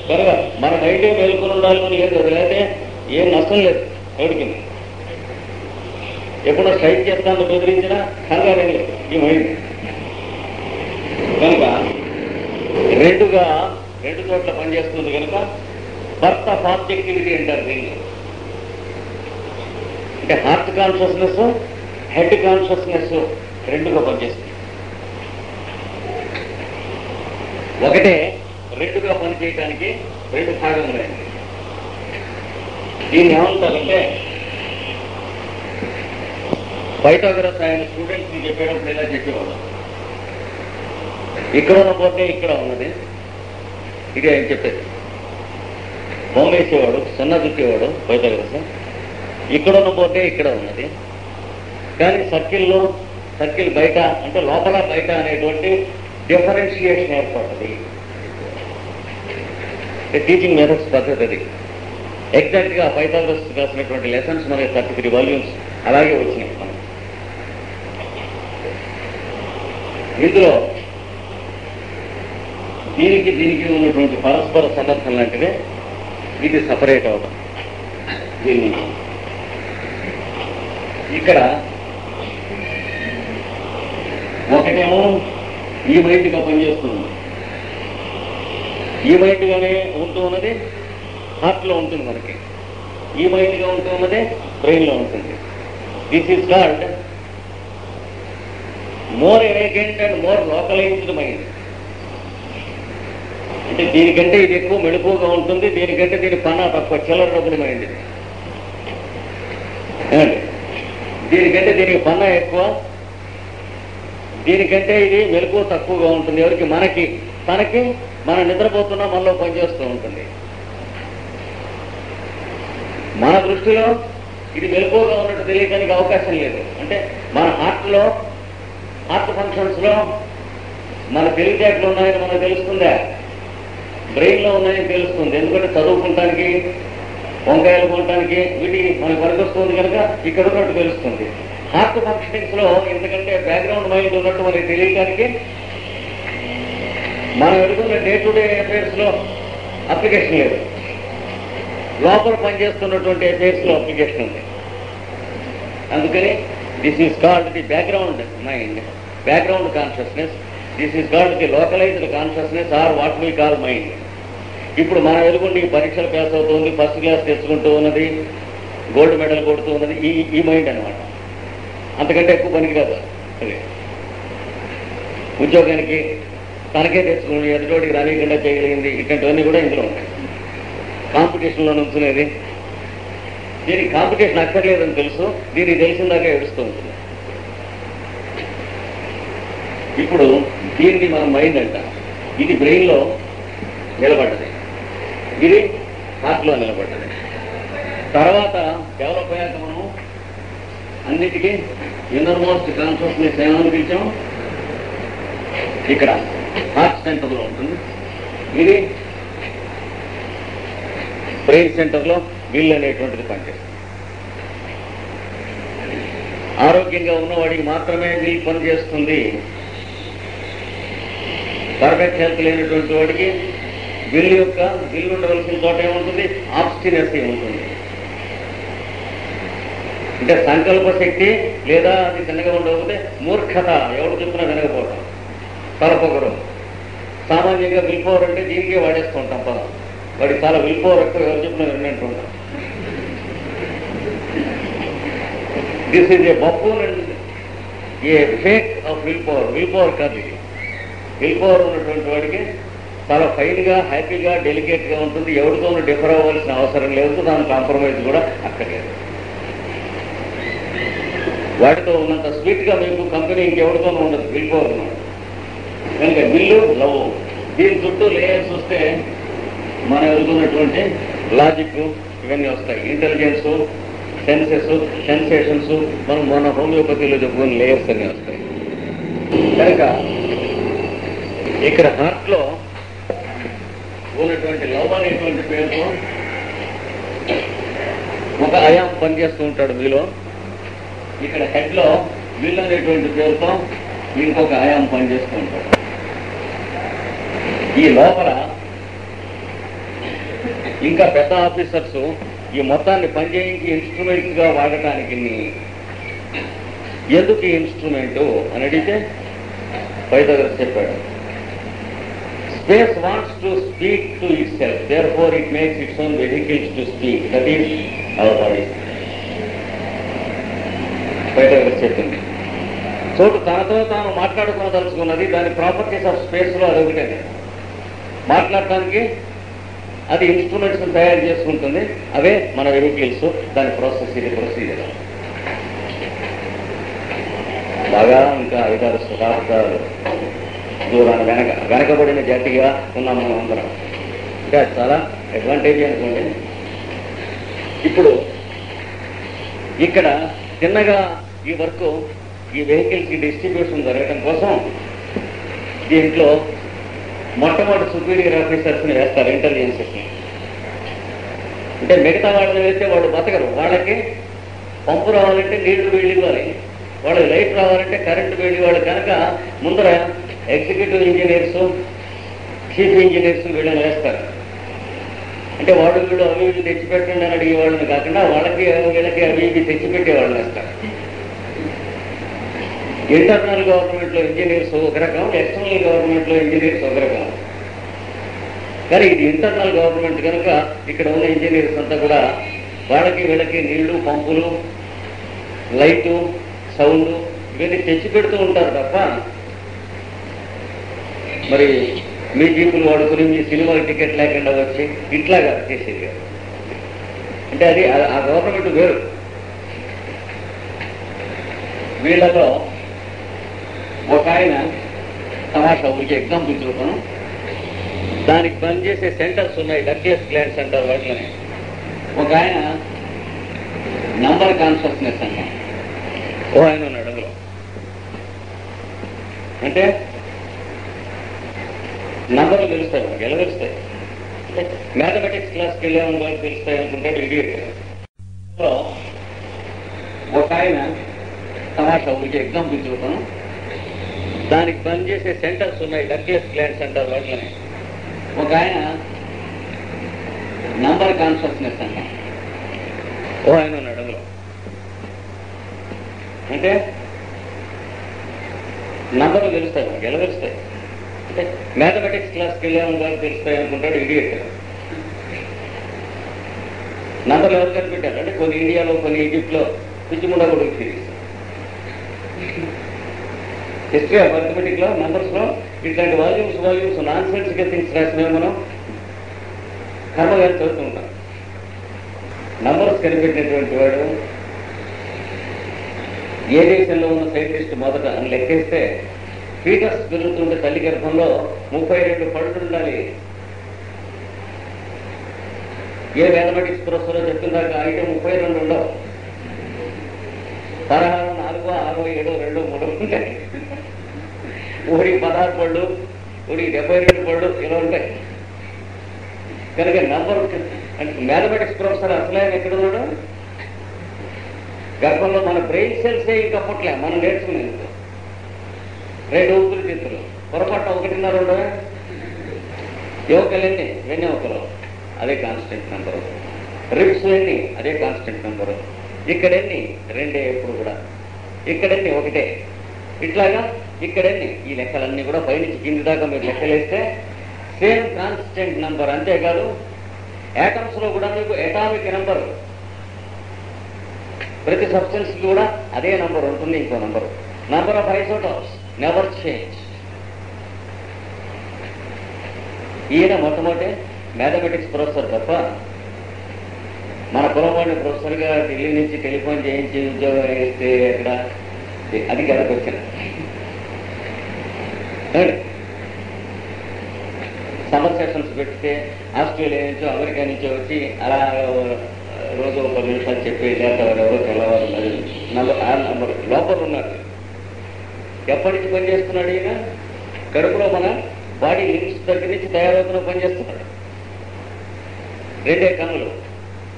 కనుక మన మైండే మేలుకొని ఉండాలని లేదు, లేకపోతే ఏం నష్టం లేదు. ఎవరికి ఎప్పుడో స్ట్రైక్ చేస్తాను బెదిరించినా కంగారే లేదు ఈ మైండ్. కనుక రెండు చోట్ల పనిచేస్తుంది. కనుక బర్త్ ఆఫ్ ఆబ్జెక్టివిటీ అంటారు దీన్ని. అంటే హార్ట్ కాన్షియస్నెస్, హెడ్ కాన్షియస్నెస్ రెండుగా పనిచేస్తుంది. ఒకటే రెండుగా పనిచేయడానికి 2 భాగములు. దీన్ని ఏమంటారంటే పైథాగరస్ ఆయన స్టూడెంట్స్ని చెప్పేటప్పుడు ఇలా చెప్పేవాడు, ఇక్కడ ఉన్న పోతే ఇక్కడ ఉన్నది, ఇది ఆయన చెప్పేది. బొమ్మ వేసేవాడు, సన్న చుట్టేవాడు పైథాగరస్. ఇక్కడ ఉన్న పోతే ఇక్కడ ఉన్నది, కానీ సర్కిల్ బయట అంటే లోపల బయట అనేటువంటి డిఫరెన్షియేషన్ ఏర్పడుతుంది. టీచింగ్ మెథడ్స్ పద్ధతి అది. ఎగ్జాక్ట్గా పైథాగరస్ రాసినటువంటి లెసన్స్ మనకి 33 వాల్యూమ్స్ అలాగే వచ్చినాయి. మనం ఇందులో దీనికి ఉన్నటువంటి పరస్పర సందర్భం లాంటిదే ఇది సపరేట్ అవడం. దీన్ని ఇక్కడ ఒకటేమో ఈ మైండ్గా పనిచేస్తుంది, ఈ మైండ్గానే ఉంటూ ఉన్నది హార్ట్లో ఉంటుంది మనకి, ఈ మైండ్గా ఉంటూ ఉన్నదే బ్రెయిన్లో ఉంటుంది. This is called more awakened and more localised mind. అంటే దీనికంటే ఇది ఎక్కువ మెళుకువగా ఉంటుంది, దీనికంటే దీని పన్నా తక్కువ, చిల్లర డబ్బుల మైండ్ ఇది. దీనికంటే దీనికి పన్నా ఎక్కువ, దీనికంటే ఇది మెలకువ తక్కువగా ఉంటుంది. ఎవరికి? మనకి. తనకి మనం నిద్రపోతున్నా మనలో పనిచేస్తూ ఉంటుంది. మన దృష్టిలో ఇది మెలకువగా ఉన్నట్టు తెలియడానికి అవకాశం లేదు. అంటే మన హార్ట్ ఫంక్షన్స్లో మన తెలివితేటలు ఉన్నాయని మనకు తెలుస్తుందా? బ్రెయిన్లో ఉన్నాయని తెలుస్తుంది. ఎందుకంటే చదువుకుంటానికి వంకాయలు కొనడానికి వీటికి మనకు పనికొస్తుంది కనుక ఇక్కడ ఉన్నట్టు తెలుస్తుంది. హార్ట్ ఫంక్షనింగ్స్ లో ఎందుకంటే బ్యాక్గ్రౌండ్ మైండ్ ఉన్నట్టు మనకి తెలియడానికి మనం ఎదుగుతున్న డే టు డే అఫైర్స్ లో అప్లికేషన్ లేదు, లోపల పనిచేస్తున్నటువంటి అఫైర్స్ లో అప్లికేషన్ ఉంది. అందుకని this is called the background mind, background consciousness. This is called the localized consciousness or what we call mind. ఇప్పుడు మనం ఎదుగుండి పరీక్షలు పాస్ అవుతుంది, ఫస్ట్ క్లాస్ తెచ్చుకుంటూ ఉన్నది, గోల్డ్ మెడల్ కొడుతూ ఉన్నది ఈ మైండ్ అనమాట. అంతకంటే ఎక్కువ పనికిరాదు. అదే ఉద్యోగానికి తనకే తెచ్చుకుని ఎదుటోడికి రానియకుండా చేయగలిగింది, ఇట్లాంటివన్నీ కూడా ఇందులో ఉంటాయి. కాంపిటీషన్లో నుంచునేది, దీనికి కాంపిటీషన్ అక్కర్లేదని తెలుసు, దీనికి తెలిసిందాకా ఏడుస్తూ ఉంటుంది. ఇప్పుడు దీన్ని మనం మైండ్ అంటాం. ఇది బ్రెయిన్లో నిలబడ్డది, ఇది హార్ట్లో నిలబడ్డది. తర్వాత డెవలప్ అయ్యాక మనం అన్నిటికీ ఇన్నర్ మోస్ట్ కాన్షియస్నెస్ ఏమని పిలిచాం, ఇక్కడ హార్ట్ సెంటర్లో ఉంటుంది. ఇది బ్రెయిన్ సెంటర్లో విల్ అనేటువంటిది పనిచేస్తుంది. ఆరోగ్యంగా ఉన్నవాడికి మాత్రమే విల్ పనిచేస్తుంది. పర్ఫెక్ట్ హెల్త్ లేనటువంటి వాడికి విల్ ఉండవలసిన చోట ఏముంటుంది, ఆబ్స్టినెసీ ఉంటుంది. అంటే సంకల్ప శక్తి లేదా అది చిన్నగా ఉండకపోతే మూర్ఖత, ఎవరు చెప్పినా వినకపోవటం, తలపొగరు. సామాన్యంగా విల్ పవర్ అంటే దీనికే వాడేస్తూ ఉంటాం పదం. వాడికి చాలా విల్ పవర్ ఎక్కువ, ఎవరు చెప్పినా విన్నట్టు ఉంటాం. This is a buffoon and A fake of will power. Will power కాదు ఇది. విల్ పవర్ ఉన్నటువంటి వాడికి చాలా ఫైన్గా, హ్యాపీగా, డెలికేట్గా ఉంటుంది. ఎవరితోనూ డిఫర్ అవ్వాల్సిన అవసరం లేదు, దాని కాంప్రమైజ్ కూడా అక్కర్లేదు. వాటితో ఉన్నంత స్వీట్గా మీకు కంపెనీ ఇంకెవరితోనూ ఉండదు విల్ పవర్ ఉన్నది కనుక. విల్లు, లవ్, దీని చుట్టూ లేయర్స్ వస్తే మనం ఎదుగుతున్నటువంటి లాజిక్ ఇవన్నీ వస్తాయి. ఇంటెలిజెన్స్, సెన్సెస్, సెన్సేషన్స్, మనం మన హోమియోపతిలో చెప్పుకుని లేయర్స్ అన్నీ వస్తాయి. కనుక ఇక్కడ హార్ట్లో ఉన్నటువంటి లవ్ అనేటువంటి పేరుతో ఒక అయాం పనిచేస్తూ ఉంటాడు మీలో. ఇక్కడ హెడ్లో విల్ అనేటువంటి పేరుతో ఇంకొక అయాం పనిచేస్తూ ఉంటాడు. ఈ లోపల ఇంకా పెద్ద ఆఫీసర్స్ ఈ మొత్తాన్ని పనిచేయించి ఇన్స్ట్రుమెంట్గా వాడటానికి ఎందుకు ఈ ఇన్స్ట్రుమెంటు అని అడిగితే పైథాగరస్ చెప్పాడు, space wants to speak to it self, therefore it makes its own vehicles to speak, that is our body. Pythagoras చెప్పింది. చోటు తనతో తాను మాట్లాడుకోదలుచుకున్నది, దాని ప్రాపర్టీస్ ఆఫ్ స్పేస్లో అది ఒకటే. మాట్లాడటానికి అది ఇన్స్ట్రుమెంట్స్ తయారు చేసుకుంటుంది, అవే మన వెహికల్స్, దాని ప్రాసెస్ ఇది ప్రొసీజర్. బాగా ఇంకా 5-6 శతాబ్దాలు దూరాన్ని వెనకబడిన జాతిగా ఉన్నాం మనం అందరం. అంటే అది చాలా అడ్వాంటేజ్ అనుకోండి. ఇప్పుడు ఇక్కడ చిన్నగా ఈ వర్క్, ఈ వెహికల్కి డిస్ట్రిబ్యూషన్ జరగడం కోసం దీంట్లో మొట్టమొదటి సుపీరియర్ ఆఫీసర్స్ని వేస్తారు, ఇంటెలిజెన్సెస్ని. అంటే మిగతా వాళ్ళని వేస్తే వాళ్ళు బతకరు. వాళ్ళకి పంపు రావాలంటే నీళ్లు వేడి ఇవ్వాలి, వాళ్ళకి లైట్ రావాలంటే కరెంటు వేడి ఇవ్వాలి. కనుక ముందర ఎగ్జిక్యూటివ్ ఇంజనీర్స్, చీఫ్ ఇంజనీర్స్ వీళ్ళని వేస్తారు. అంటే వీళ్ళు అవి ఇవి తెచ్చిపెట్టండి అని అడిగే వాళ్ళని కాకుండా వాళ్ళకి వీళ్ళకి అవి ఇవి తెచ్చిపెట్టే వాళ్ళని వేస్తారు. ఇంటర్నల్ గవర్నమెంట్లో ఇంజనీర్స్ ఒక రకం, ఎక్స్టర్నల్ గవర్నమెంట్లో ఇంజనీర్స్ ఒక రకం. కానీ ఇది ఇంటర్నల్ గవర్నమెంట్ కనుక ఇక్కడ ఉన్న ఇంజనీర్స్ అంతా కూడా వాళ్ళకి వీళ్ళకి నీళ్లు, పంపులు, లైటు, సౌండ్ ఇవన్నీ తెచ్చి పెడుతూ ఉంటారు తప్ప మరి మీ జీపులు వాడుకుని మీ సినిమాకి టికెట్ లేకుండా వచ్చి ఇట్లాగా చేసేది. అంటే అది ఆ గవర్నమెంట్ వేరు. వీళ్ళలో ఒక ఆయన తమాషా ఊరికి ఎగ్జాంపుల్ చూపాను. దానికి పనిచేసే సెంటర్స్ ఉన్నాయి, డక్లెస్ గ్లాండ్ సెంటర్ వాటిలోనే. ఒక ఆయన నంబర్ కాన్షియస్నెస్ అంటాం, ఓ ఆయన ఉన్నాడు అందులో. అంటే నంబర్లు తెలుస్తాయి, మనకి ఎలా తెలుస్తాయి? మ్యాథమెటిక్స్ క్లాస్కి వెళ్ళామని వాళ్ళు తెలుస్తాయి అనుకుంటాడు ఇడియట్. ఒక ఆయన తమాషా ఊరికి ఎగ్జాంపుల్ చూద్దాం. దానికి పనిచేసే సెంటర్స్ ఉన్నాయి, డక్లెస్ గ్లాండ్ సెంటర్ వాటిలోనే. ఒక ఆయన నంబర్ కాన్షియస్నెస్ అంట ఓ ఆయన ఉన్నాడు. అందులో అంటే నంబర్లు తెలుస్తాయి, మనకి ఎలా తెలుస్తాయి అంటే మ్యాథమెటిక్స్ క్లాస్కి వెళ్ళామని వాళ్ళు తెలుస్తాయి అనుకుంటాడు ఇడియట్. నంబర్లు ఎవరు కనిపెట్టారు అంటే కొన్ని ఇండియాలో, కొన్ని ఈజిప్ట్లో పిచ్చిముండా కూడా సిరీస్ హిస్టరీ ఆఫ్ అర్థమెటిక్ లో నంబర్స్ లో ఇట్లాంటి వాల్యూమ్స్ నాన్ సెన్స్ గా థింగ్స్ రాసినవి మనం కర్మగారు చదువుతూ ఉంటాం. నంబర్స్ కనిపెట్టినటువంటి వాడు ఏ దేశంలో ఉన్న సైంటిస్ట్ మొదట అని లెక్కేస్తే ఫీటస్ పెరుగుతుంటే తల్లి గర్భంలో 32 పళ్ళు ఉండాలి. ఏ మ్యాథమెటిక్స్ ప్రొఫెసర్ చెప్తున్నాక అయితే 32 ఉండవు. 16, 4, 6, 7, 2, 3 ఉంటాయి. ఊరికి 16 పళ్ళు, ఊరికి 72 పళ్ళు ఇలా ఉంటాయి. కనుక నంబర్ అంటే మ్యాథమెటిక్స్ ప్రొఫెసర్ అసలే ఎక్కడ ఉన్నాడు? గర్భంలో మన బ్రెయిన్ సెల్సే ఇంకా పుట్టలే, మనం నేర్చుకునేందుకు 2 ఊపిరితిత్తులు పొరపాటు 1.5 ఉండవే. యువకలెన్ని వెన్నీ ఒకరు అదే కాన్స్టెంట్ నెంబరు, రిప్స్ ఎన్ని అదే కాన్స్టెంట్ నెంబరు, ఇక్కడెన్ని 2 ఎప్పుడు కూడా, ఇక్కడెన్ని 1. ఇట్లాగా ఇక్కడెన్ని ఈ లెక్కలన్నీ కూడా పైనుంచి కింది దాకా మీరు లెక్కలేస్తే సేమ్ కాన్స్టెంట్ నెంబర్. అంతేకాదు యాటమ్స్ లో కూడా మీకు ఎటామిక్ నెంబర్, ప్రతి సబ్స్టెన్స్ కి కూడా అదే నంబర్ ఉంటుంది. ఇంకో number of isotopes never change. ఈయన మొట్టమొదటి మ్యాథమెటిక్స్ ప్రొఫెసర్ తప్ప మన కులవాడిని ప్రొఫెసర్గా ఢిల్లీ నుంచి టెలిఫోన్ చేయించి ఉద్యోగం వేస్తే అక్కడ అది కథకు వచ్చిన సమ్మర్ సెషన్స్ పెడితే ఆస్ట్రేలియా నుంచో అమెరికా నుంచో వచ్చి అలా రోజు 10 నిమిషాలు చెప్పి ఎవరో తెల్లవారు నంబర్ లోపల ఉన్నారు. ఎప్పటి నుంచి పనిచేస్తున్నాడు ఈయన? కడుపులో మన బాడీ లిమ్స్ దగ్గర నుంచి తయారవుతున్న పనిచేస్తున్నాడు. 2 కన్నులు,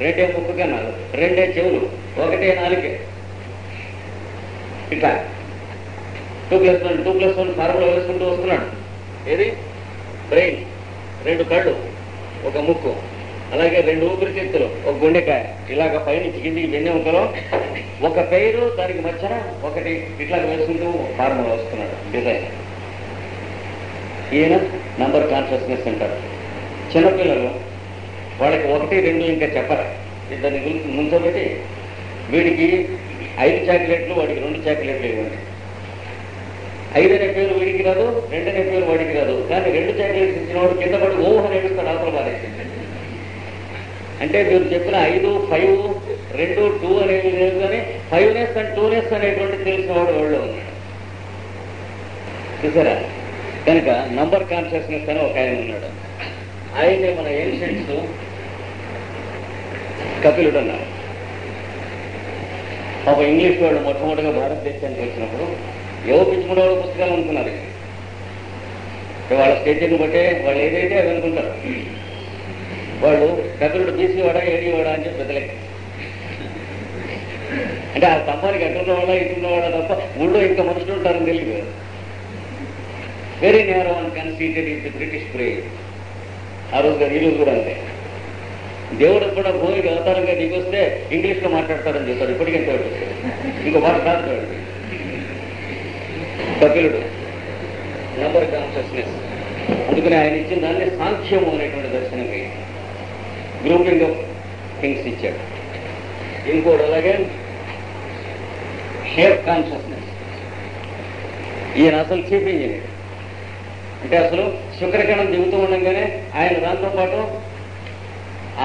2 ముక్కు కన్నాలు, 2 చెవులు, 1 నాలుకే. ఇట్లా 2+1 ఫార్ములా వేసుకుంటూ వస్తున్నాడు. ఏది? బ్రెయిన్, 2 కళ్ళు, 1 ముక్కు, అలాగే 2 ఊపిరితిత్తులు, 1 గుండెకాయ, ఇలాగ పైనుంచి కిందికి వెన్నెముకలో 1 పేరు, దానికి మధ్యన 1 ఇట్లాగ వేసుకుంటూ ఫార్ములా వస్తున్నాడు డిజైన్. ఈయన నంబర్ కాన్షియస్నెస్ అంటారు. చిన్నపిల్లలు వాళ్ళకి 1, 2 ఇంకా చెప్పరు. ఇద్దరిని ముంచోబెట్టి వీడికి 5 చాక్లెట్లు, వాడికి 2 చాక్లెట్లు ఇవ్వండి. 5 అనే పేరు వీడికి రాదు, 2 అనే పేరు వాడికి రాదు. కానీ 2 చాక్లెట్స్ ఇచ్చిన వాడు కింద పడి ఓహని ఏడుస్తాడు అవతల బాధేసి. అంటే మీరు చెప్పిన 5, 5, 2, 2 అనేది లేదు, కానీ 5నెస్ అండ్ 2నెస్ అనేటువంటి తెలిసిన వాడు వాళ్ళు ఉన్నాడు. చూసారా? కనుక నంబర్ కాన్షియస్నెస్ అని ఒక ఆయన ఉన్నాడు. ఆయనే మన ఏన్షియంట్స్ కపిలుడు అన్నారు. ఒక ఇంగ్లీష్ వాడు మొట్టమొదటిగా భారతదేశానికి వచ్చినప్పుడు ఏవో పిచ్చుకునేవాడు పుస్తకాలు అనుకున్నారు. వాళ్ళ స్టేజ్ని బట్టే వాళ్ళు ఏదైతే అవి అనుకుంటారు. వాళ్ళు కపిలుడు బీసీ వాడా ఏడీ వాడా అని చెప్పి పెద్దలే. అంటే ఆ స్తంభానికి అట్టున్నవాడా ఇటున్నవాడా తప్ప ఊళ్ళో ఇంకా మనుషులు ఉంటారని తెలియదు. Very narrow and conceited in the British brain. ఆ రోజు ఈ రోజు కూడా అంతే. దేవుడు కూడా భూమికి అవతారంగా దిగొస్తే ఇంగ్లీష్లో మాట్లాడతారని చెప్తాడు. ఇప్పటికంటే ఇంకో మాట కాదు. కపిలుడు నంబర్ కాన్షియస్నెస్. అందుకని ఆయన ఇచ్చిన దాన్ని సాంఖ్యము అనేటువంటి దర్శనంగా గ్రూపింగ్ ఆఫ్ థింగ్స్ ఇచ్చాడు. ఇంకోటి అలాగే షేప్ కాన్షియస్నెస్. ఈయన అసలు చీఫ్ ఇంజనీర్. అంటే అసలు శుక్రకిరణం దిగుతూ ఉండగానే ఆయన దాంతో పాటు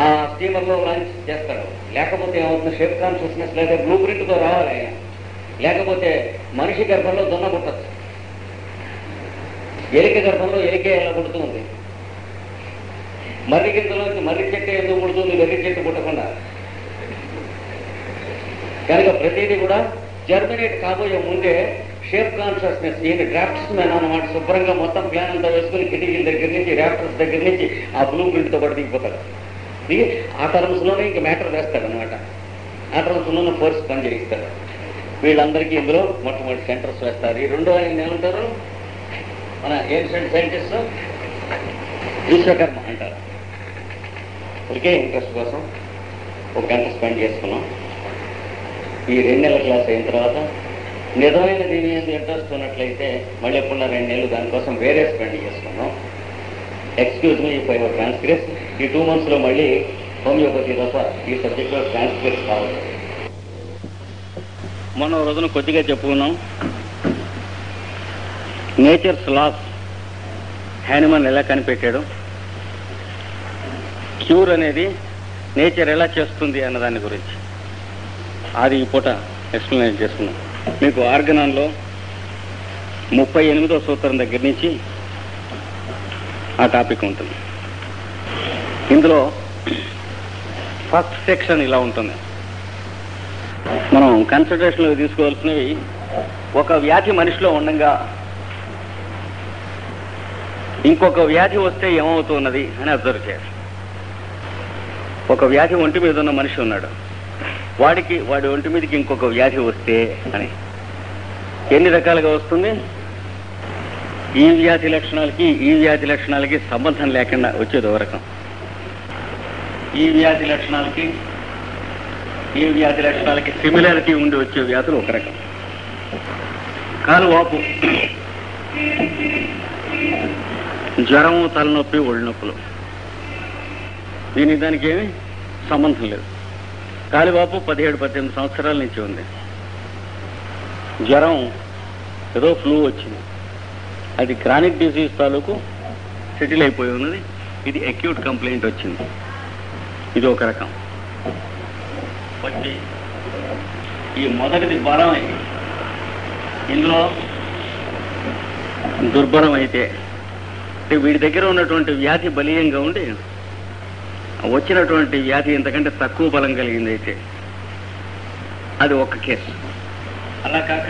ఆ స్టీమర్లో లాంచ్ చేస్తాడు. లేకపోతే ఏమవుతుంది? షేప్ కాన్షియస్నెస్ లేదా బ్లూ ప్రింట్తో రావాలి ఆయన. లేకపోతే మనిషి గర్భంలో దొన్న పుట్టచ్చు, ఎలిక గర్భంలో ఎలికే ఎలా పుడుతూ ఉంది, మర్రి గింజలోంచి మర్రి చెట్టు ఎందుకు పుడుతుంది, వెర్రి చెట్టు పుట్టకుండా. కనుక ప్రతిదీ కూడా జర్మినేట్ కాబోయే ముందే షేప్ కాన్షియస్నెస్, ఈయన డ్రాఫ్ట్స్ మ్యాన్ అనమాట. శుభ్రంగా మొత్తం ప్లాన్ అంతా వేసుకుని కిటికీల దగ్గర నుంచి ర్యాప్టర్స్ దగ్గర నుంచి ఆ బ్లూ ప్రింట్తో పాటు దిగిపోతాడు. దిగి ఆ టర్మ్స్లోనే ఇంక మ్యాటర్ వేస్తాడు అనమాట. ఆ టర్మ్స్లోనే ఫోర్స్ పని చేయిస్తాడు. వీళ్ళందరికీ ఇందులో మొట్టమొదటి సెంటర్స్ వేస్తారు. ఈ రెండో ఆయన ఏమంటారు, మన ఏన్షియంట్ సైంటిస్ట్ విశ్వకర్మ అంటారు. ఒకే ఇంట్రెస్ట్ కోసం 1 గంట స్పెండ్ చేసుకున్నాం. ఈ 2 నెలల క్లాస్ అయిన తర్వాత నిజమైన దీని మీద ఇంట్రెస్ట్ ఉన్నట్లయితే మళ్ళీ ఎప్పుడున్న 2 నెలలు దానికోసం వేరే స్పెండ్ చేసుకున్నాం. Excuse me for your transcripts. ఈ 2 monthsలో మళ్ళీ హోమియోపతి తప్ప ఈ సబ్జెక్ట్లో ట్రాన్స్క్రిప్ట్స్ కావాలి. మొన్న రోజున కొద్దిగా చెప్పుకున్నాం నేచర్స్ లాస్, హ్యానిమన్ ఎలా కనిపెట్టాడు, క్యూర్ అనేది నేచర్ ఎలా చేస్తుంది అన్నదాని గురించి అది ఈ పూట ఎక్స్ప్లెయిన్ చేసుకున్నాం. మీకు ఆర్గనాన్లో 38వ సూత్రం దగ్గర నుంచి ఆ టాపిక్ ఉంటుంది. ఇందులో ఫస్ట్ సెక్షన్ ఇలా ఉంటుంది. మనం కన్సిడరేషన్లో తీసుకోవాల్సినవి, ఒక వ్యాధి మనిషిలో ఉండగా ఇంకొక వ్యాధి వస్తే ఏమవుతున్నది అని అబ్జర్వ్ చేయాలి. ఒక వ్యాధి ఒంటి మీద ఉన్న మనిషి ఉన్నాడు, వాడి ఒంటి మీదకి ఇంకొక వ్యాధి వస్తే అని ఎన్ని రకాలుగా వస్తుంది. ఈ వ్యాధి లక్షణాలకి సంబంధం లేకుండా వచ్చేది ఒక రకం. ఈ వ్యాధి లక్షణాలకి సిమిలారిటీ ఉండి వచ్చే వ్యాధులు ఒక రకం. కాలువాపు, జ్వరము, తలనొప్పి, ఒళ్ళనొప్పులు, దానికి ఏమీ సంబంధం లేదు. కాలివాపు 17-18 సంవత్సరాల నుంచి ఉంది. జ్వరం ఏదో ఫ్లూ వచ్చింది, అది క్రానిక్ డిసీజ్ తాలూకు సెటిల్ అయిపోయి ఉన్నది. ఇది అక్యూట్ కంప్లైంట్ వచ్చింది, ఇది ఒక రకం. వచ్చి ఈ మొదటిది బలం అయింది, ఇందులో దుర్బలం అయితే వీడి దగ్గర ఉన్నటువంటి వ్యాధి బలీయంగా ఉండి వచ్చినటువంటి వ్యాధి ఎంతకంటే తక్కువ బలం కలిగింది అయితే అది ఒక కేసు. అలా కాక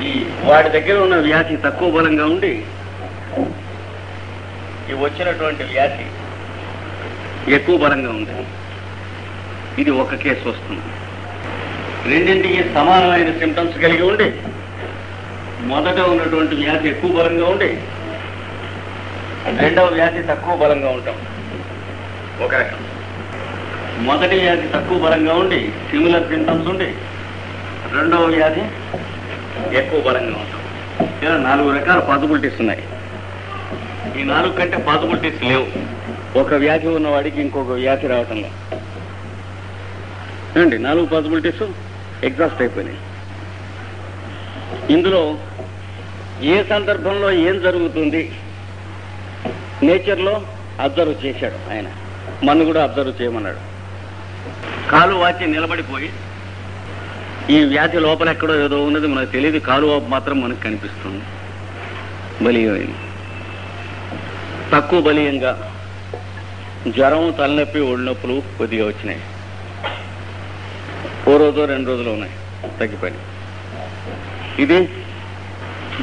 ఈ వాడి దగ్గర ఉన్న వ్యాధి తక్కువ బలంగా ఉండి ఈ వచ్చినటువంటి వ్యాధి ఎక్కువ బలంగా ఉంది, ఇది ఒక కేసు వస్తుంది. రెండింటికి సమానమైన సిమ్టమ్స్ కలిగి ఉండి మొదట ఉన్నటువంటి వ్యాధి ఎక్కువ బలంగా ఉండి రెండవ వ్యాధి తక్కువ బలంగా ఉంటాం ఒక రకం. మొదటి వ్యాధి తక్కువ బలంగా ఉండి సిమిలర్ సింటమ్స్ ఉండి రెండవ వ్యాధి ఎక్కువ బలంగా ఉంటాం. ఇలా 4 రకాల పాసిబిలిటీస్ ఉన్నాయి. ఈ 4 కంటే పాసిబిలిటీస్ లేవు ఒక వ్యాధి ఉన్నవాడికి ఇంకొక వ్యాధి రావటంలో. ఏమండి, 4 పాసిబిలిటీస్ ఎగ్జాస్ట్ అయిపోయినాయి. ఇందులో ఏ సందర్భంలో ఏం జరుగుతుంది నేచర్లో అబ్జర్వ్ చేశాడు ఆయన. మన్ను కూడా అబ్జర్వ్ చేయమన్నాడు. కాలు వాచి నిలబడిపోయి ఈ వ్యాధి లోపల ఎక్కడో ఏదో ఉన్నది మనకు తెలియదు, కాలు వాపు మాత్రం మనకు కనిపిస్తుంది. బలీయమైంది. తక్కువ బలీయంగా జ్వరం, తలనొప్పి, ఒళ్ళనొప్పులు కొద్దిగా వచ్చినాయి. 4 రోజులు 2 రోజులు ఉన్నాయి, తగ్గిపోయినాయి.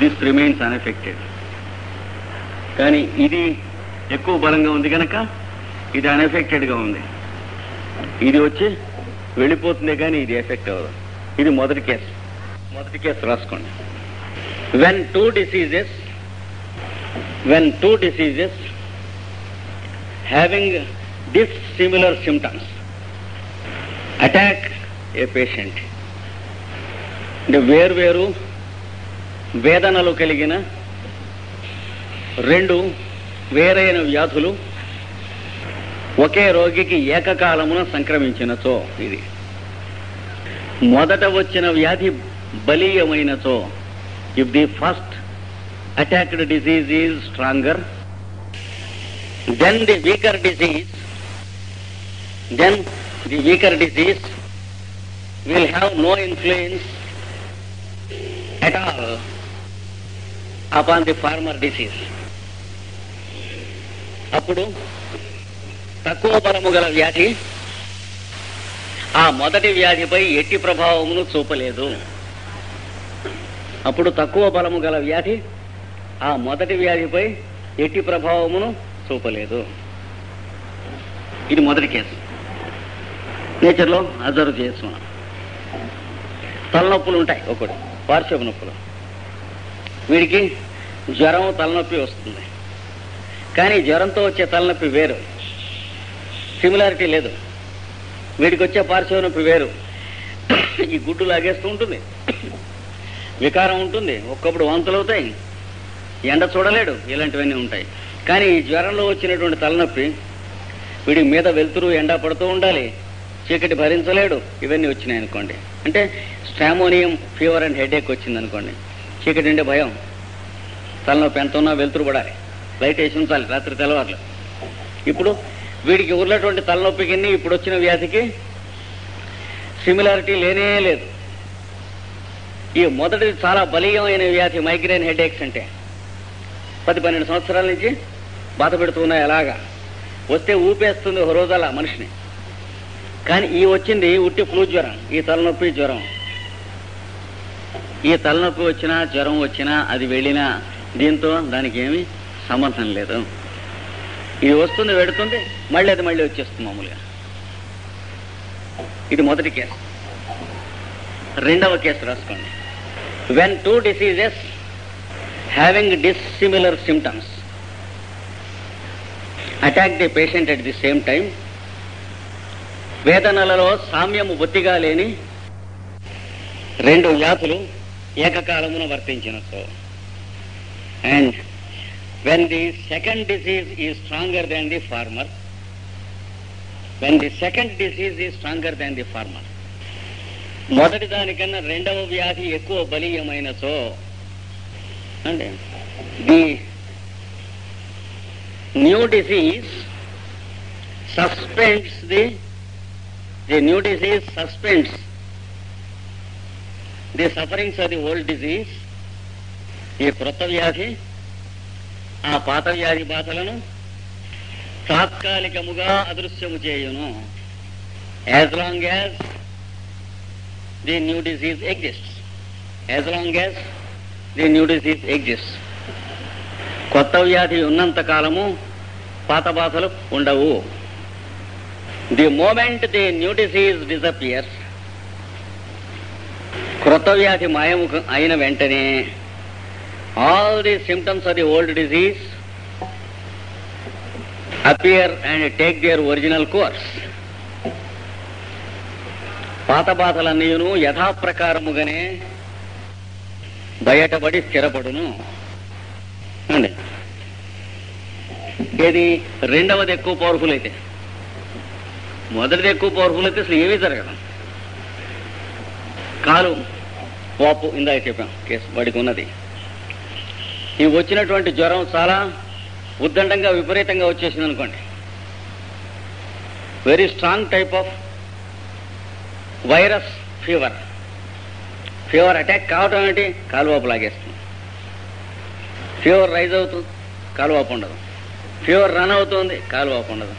This remains unaffected. కానీ ఇది ఎక్కువ బలంగా ఉంది కనుక ఇది అన్ఎఫెక్టెడ్గా ఉంది. ఇది వచ్చి వెళ్ళిపోతుంది కానీ ఇది ఎఫెక్ట్ అవ్వదు. ఇది మొదటి కేసు రాసుకోండి. when two diseases having dissimilar symptoms attack a patient, అంటే వేర్వేరు వేదనలు కలిగిన 2 వేరైన వ్యాధులు ఒకే రోగికి ఏకకాలమున సంక్రమించినచో, ఇది మొదట వచ్చిన వ్యాధి బలీయమైనచో, if the first attacked disease is stronger, then the weaker disease will have no influence at all upon the former disease. అప్పుడు తక్కువ బలము గల వ్యాధి ఆ మొదటి వ్యాధిపై ఎట్టి ప్రభావమును చూపలేదు. అప్పుడు తక్కువ బలము గల వ్యాధి ఆ మొదటి వ్యాధిపై ఎట్టి ప్రభావమును చూపలేదు. ఇది మొదటి కేసు నేచర్లో అబ్జర్వ్ చేస్తున్నాం. తలనొప్పులు ఉంటాయి, ఒకటి పార్శ్వపు నొప్పులు. వీడికి జ్వరం తలనొప్పి వస్తుంది, కానీ జ్వరంతో వచ్చే తలనొప్పి వేరు, సిమిలారిటీ లేదు. వీడికి వచ్చే పార్శ్వ నొప్పి వేరు. ఈ గుడ్డు లాగేస్తూ ఉంటుంది, వికారం ఉంటుంది, ఒక్కప్పుడు వాంతులు అవుతాయి, ఎండ చూడలేడు, ఇలాంటివన్నీ ఉంటాయి. కానీ ఈ జ్వరంలో వచ్చినటువంటి తలనొప్పి వీడికి మీద వెలుతురు ఎండ పడుతూ ఉండాలి, చీకటి భరించలేడు, ఇవన్నీ వచ్చినాయి అనుకోండి. అంటే స్ట్రామోనియం ఫీవర్ అండ్ హెడేక్ వచ్చింది అనుకోండి, చీకటి అంటే భయం, తలనొప్పి ఎంత ఉన్నా వెలుతురు పడాలి, లైట్ వేసి ఉంచాలి రాత్రి తెల్లవారులు. ఇప్పుడు వీడికి ఉన్నటువంటి తలనొప్పికి ఇప్పుడు వచ్చిన వ్యాధికి సిమిలారిటీ లేనే లేదు. ఈ మొదటిది చాలా బలీయమైన వ్యాధి మైగ్రేన్ హెడేక్స్ అంటే 10-12 సంవత్సరాల నుంచి బాధ పెడుతున్నాయి. అలాగా వస్తే ఊపేస్తుంది ఒక రోజులా మనిషిని. కానీ ఈ వచ్చింది ఉట్టి ఫ్లూ జ్వరం, ఈ తలనొప్పి జ్వరం. ఈ తలనొప్పి వచ్చినా జ్వరం వచ్చినా అది వెళ్ళినా దీంతో దానికి ఏమీ సంబంధం లేదు. ఇది వస్తుంది వెడుతుంది, మళ్ళీ అది మళ్ళీ వచ్చేస్తుంది మామూలుగా. ఇది మొదటి కేసు. రెండవ కేసు రాసుకోండి. When 2 diseases having dissimilar symptoms attack the patient at the same time, వేదనలలో సామ్యము బొత్తిగా లేని 2 వ్యాధులు ఏకకాలమున వర్తించినచో, and when the second disease is stronger than the former, when the second disease is stronger than the former, మొదటి దానికన్నా రెండవ వ్యాధి ఎక్కువ బలీయమైనచో, అంటే the new disease suspends the new disease suspends the sufferings of the old disease. ఈ క్రొత్త వ్యాధి ఆ పాత వ్యాధి బాధలను తాత్కాలికముగా అదృశ్యము చేయును. As long as the new disease exists, as long as the new disease exists. కొత్త వ్యాధి ఉన్నంత కాలము పాత బాధలు ఉండవు. The moment the new disease disappears, క్రొత్త వ్యాధి మాయము అయిన వెంటనే all the symptoms of the old disease appear and take their original course. పాత బాధలన్నీయును యథాప్రకారముగానే బయటపడి స్థిరపడును అండి. ఏది రెండవది ఎక్కువ పవర్ఫుల్ అయితే, మొదటిది ఎక్కువ పవర్ఫుల్ అయితే అసలు ఏమీ జరగదు. కాలు వాపు ఇందాక చెప్పాం కేసు వాడికి ఉన్నది. ఈ వచ్చినటువంటి జ్వరం చాలా ఉద్దండంగా విపరీతంగా వచ్చేసింది అనుకోండి, very strong type of virus fever. Fever attack కావటం ఏంటి, కాలువాపు లాగేస్తుంది. ఫీవర్ రైజ్ అవుతుంది, కాలువాపు ఉండదు. ఫీవర్ రన్ అవుతుంది, కాలువాపు ఉండదు.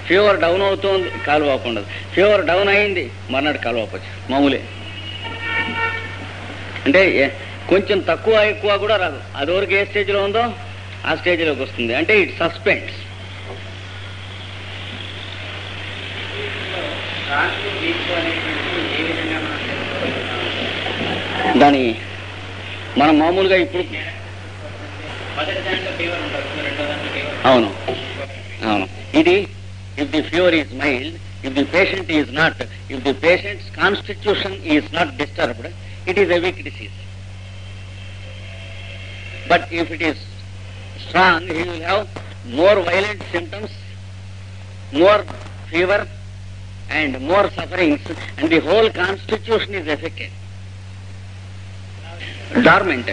ఫీవర్ డౌన్ అవుతుంది, కాలువాపు ఉండదు. ఫీవర్ డౌన్ అయింది, మర్నాడు కాలువాపు వచ్చింది. మామూలే. అంటే కొంచెం తక్కువ ఎక్కువ కూడా రాదు, అదివరకు ఏ స్టేజ్లో ఉందో ఆ స్టేజ్లోకి వస్తుంది. అంటే ఇట్ సస్పెండ్స్. దాని మనం మామూలుగా ఇప్పుడు అవును అవును ఇది if the fever is mild, if the patient is not, if the patients constitution is not disturbed, it is a week disease. But if it is strong, he will have more violent symptoms, more fever and more sufferings, and the whole constitution is affected. Dormant.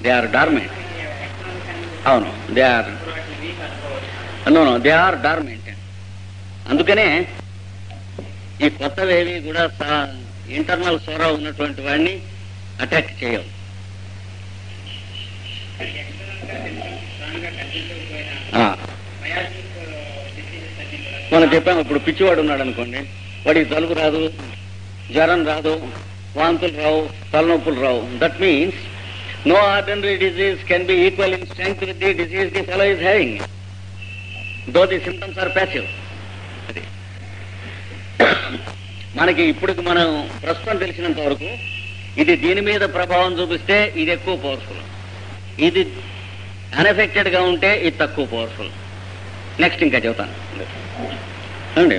They are dormant. Oh no, they are. No, they are dormant. అందుకనే ఈ కొత్తవేవి కూడా ఇంటర్నల్ సోరా ఉన్నటువంటి వాడిని అటాక్ చేయవు. మనం చెప్పాము, ఇప్పుడు పిచ్చివాడు ఉన్నాడు అనుకోండి, వాడికి జలుబు రాదు, జ్వరం రాదు, వాంతులు రావు, తలనొప్పులు రావు. That means no ordinary disease can be equal in strength with the disease the fellow is having, though the symptoms are passive. అది మనకి ఇప్పుడు మనం ప్రస్తుతం తెలిసినంత వరకు ఇది దీని మీద ప్రభావం చూపిస్తే ఇది ఎక్కువ పవర్ఫుల్, ఇది అన్ఎఫెక్టెడ్ గా ఉంటే ఇది తక్కువ పవర్ఫుల్. నెక్స్ట్ ఇంకా చెబుతాను అండి.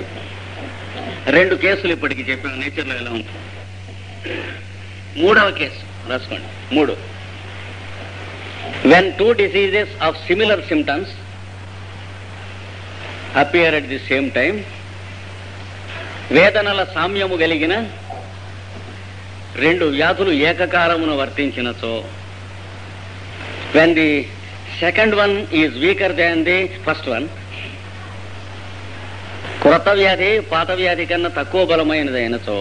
2 కేసులు ఇప్పటికి చెప్పాను నేచర్లో ఎలా ఉంటుంది. 3వ కేసు రాసుకోండి. 3. When 2 diseases of similar symptoms appear at the same time, వేదనల సామ్యము కలిగిన 2 వ్యాధులు ఏకకాలమున వర్తించినచో, when the second one is weaker than the first one, క్రొత్త వ్యాధి పాత వ్యాధి కన్నా తక్కువ బలమైనదైనచో,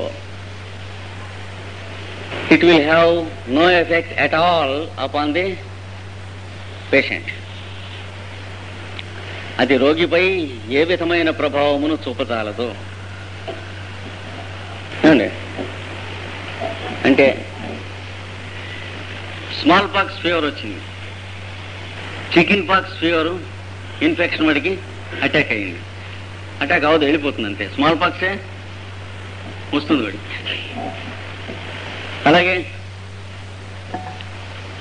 it will have no effect at all upon the patient. అది రోగిపై ఏ విధమైన ప్రభావమును చూపచాలదు. అంటే స్మాల్ పాక్స్ ఫీవర్ వచ్చింది, చికెన్ పాక్స్ ఫీవర్ ఇన్ఫెక్షన్ వాడికి అటాక్ అయ్యింది. అటాక్ అవదు, వెళ్ళిపోతుంది అంతే. స్మాల్ పాక్సే వస్తుంది వాడికి. అలాగే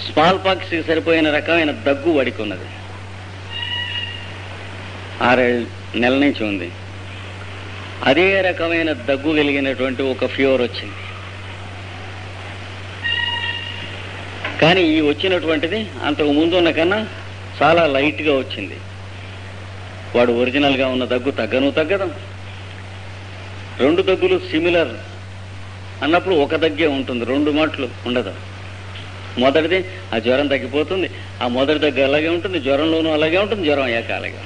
స్మాల్ పాక్స్ సరిపోయిన రకమైన దగ్గు వాడికి ఉన్నది, 6 నెలల నుంచి ఉంది. అదే రకమైన దగ్గు కలిగినటువంటి ఒక ఫీవర్ వచ్చింది. కానీ ఈ వచ్చినటువంటిది అంతకు ముందు ఉన్న కన్నా చాలా లైట్గా వచ్చింది. వాడు ఒరిజినల్గా ఉన్న దగ్గు తగ్గదు. 2 దగ్గులు సిమిలర్ అన్నప్పుడు ఒక దగ్గే ఉంటుంది, 2 మాటలు ఉండదు. మొదటిది ఆ జ్వరం తగ్గిపోతుంది, ఆ మొదటి దగ్గర అలాగే ఉంటుంది, జ్వరంలోనూ అలాగే ఉంటుంది, జ్వరం అయ్యాక అలాగే.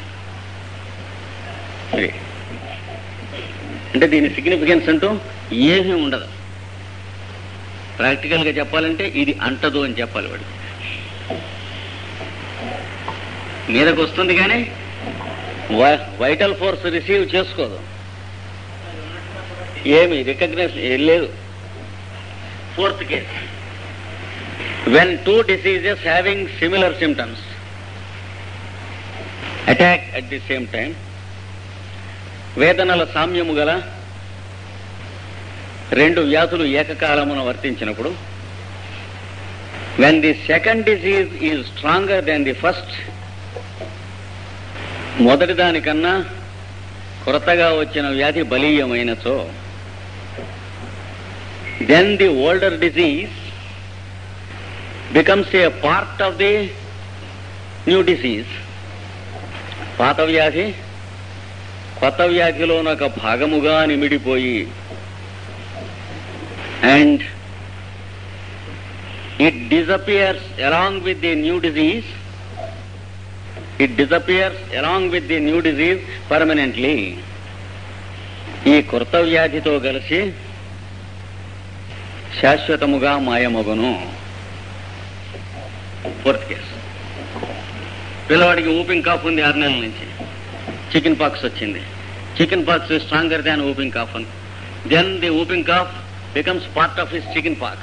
అంటే దీని సిగ్నిఫికెన్స్ అంటూ ఏమీ ఉండదు. ప్రాక్టికల్గా చెప్పాలంటే ఇది అంటదు అని చెప్పాలి. వాడు మీదకు వస్తుంది కానీ వైటల్ ఫోర్స్ రిసీవ్ చేసుకోదు, ఏమి రికగ్నైజ్ లేదు. 4th case, when 2 diseases having similar symptoms attack at the same time, వేదనల సామ్యము గల 2 వ్యాధులు ఏకకాలమున వర్తించినప్పుడు, when the second disease is stronger than the first, మొదటి దానికన్నా కొత్తగా వచ్చిన వ్యాధి బలీయమైనచో, then the older disease becomes a part of the new disease. పాత వ్యాధి కొత్త వ్యాధిలో ఒక భాగముగా నిమిడిపోయి, and it disappears along with the new disease. It disappears along with the new disease permanently. ఈ కొత్త వ్యాధితో కలిసి శాశ్వతముగా మాయమగును. 4th కేసు, పిల్లవాడికి ఊపింగ్ కాఫ్ ఉంది 6 నెలల నుంచి, చికెన్ పాక్స్ వచ్చింది. Chicken pox is stronger than whooping cough. Then the whooping cough becomes part of his chicken pox.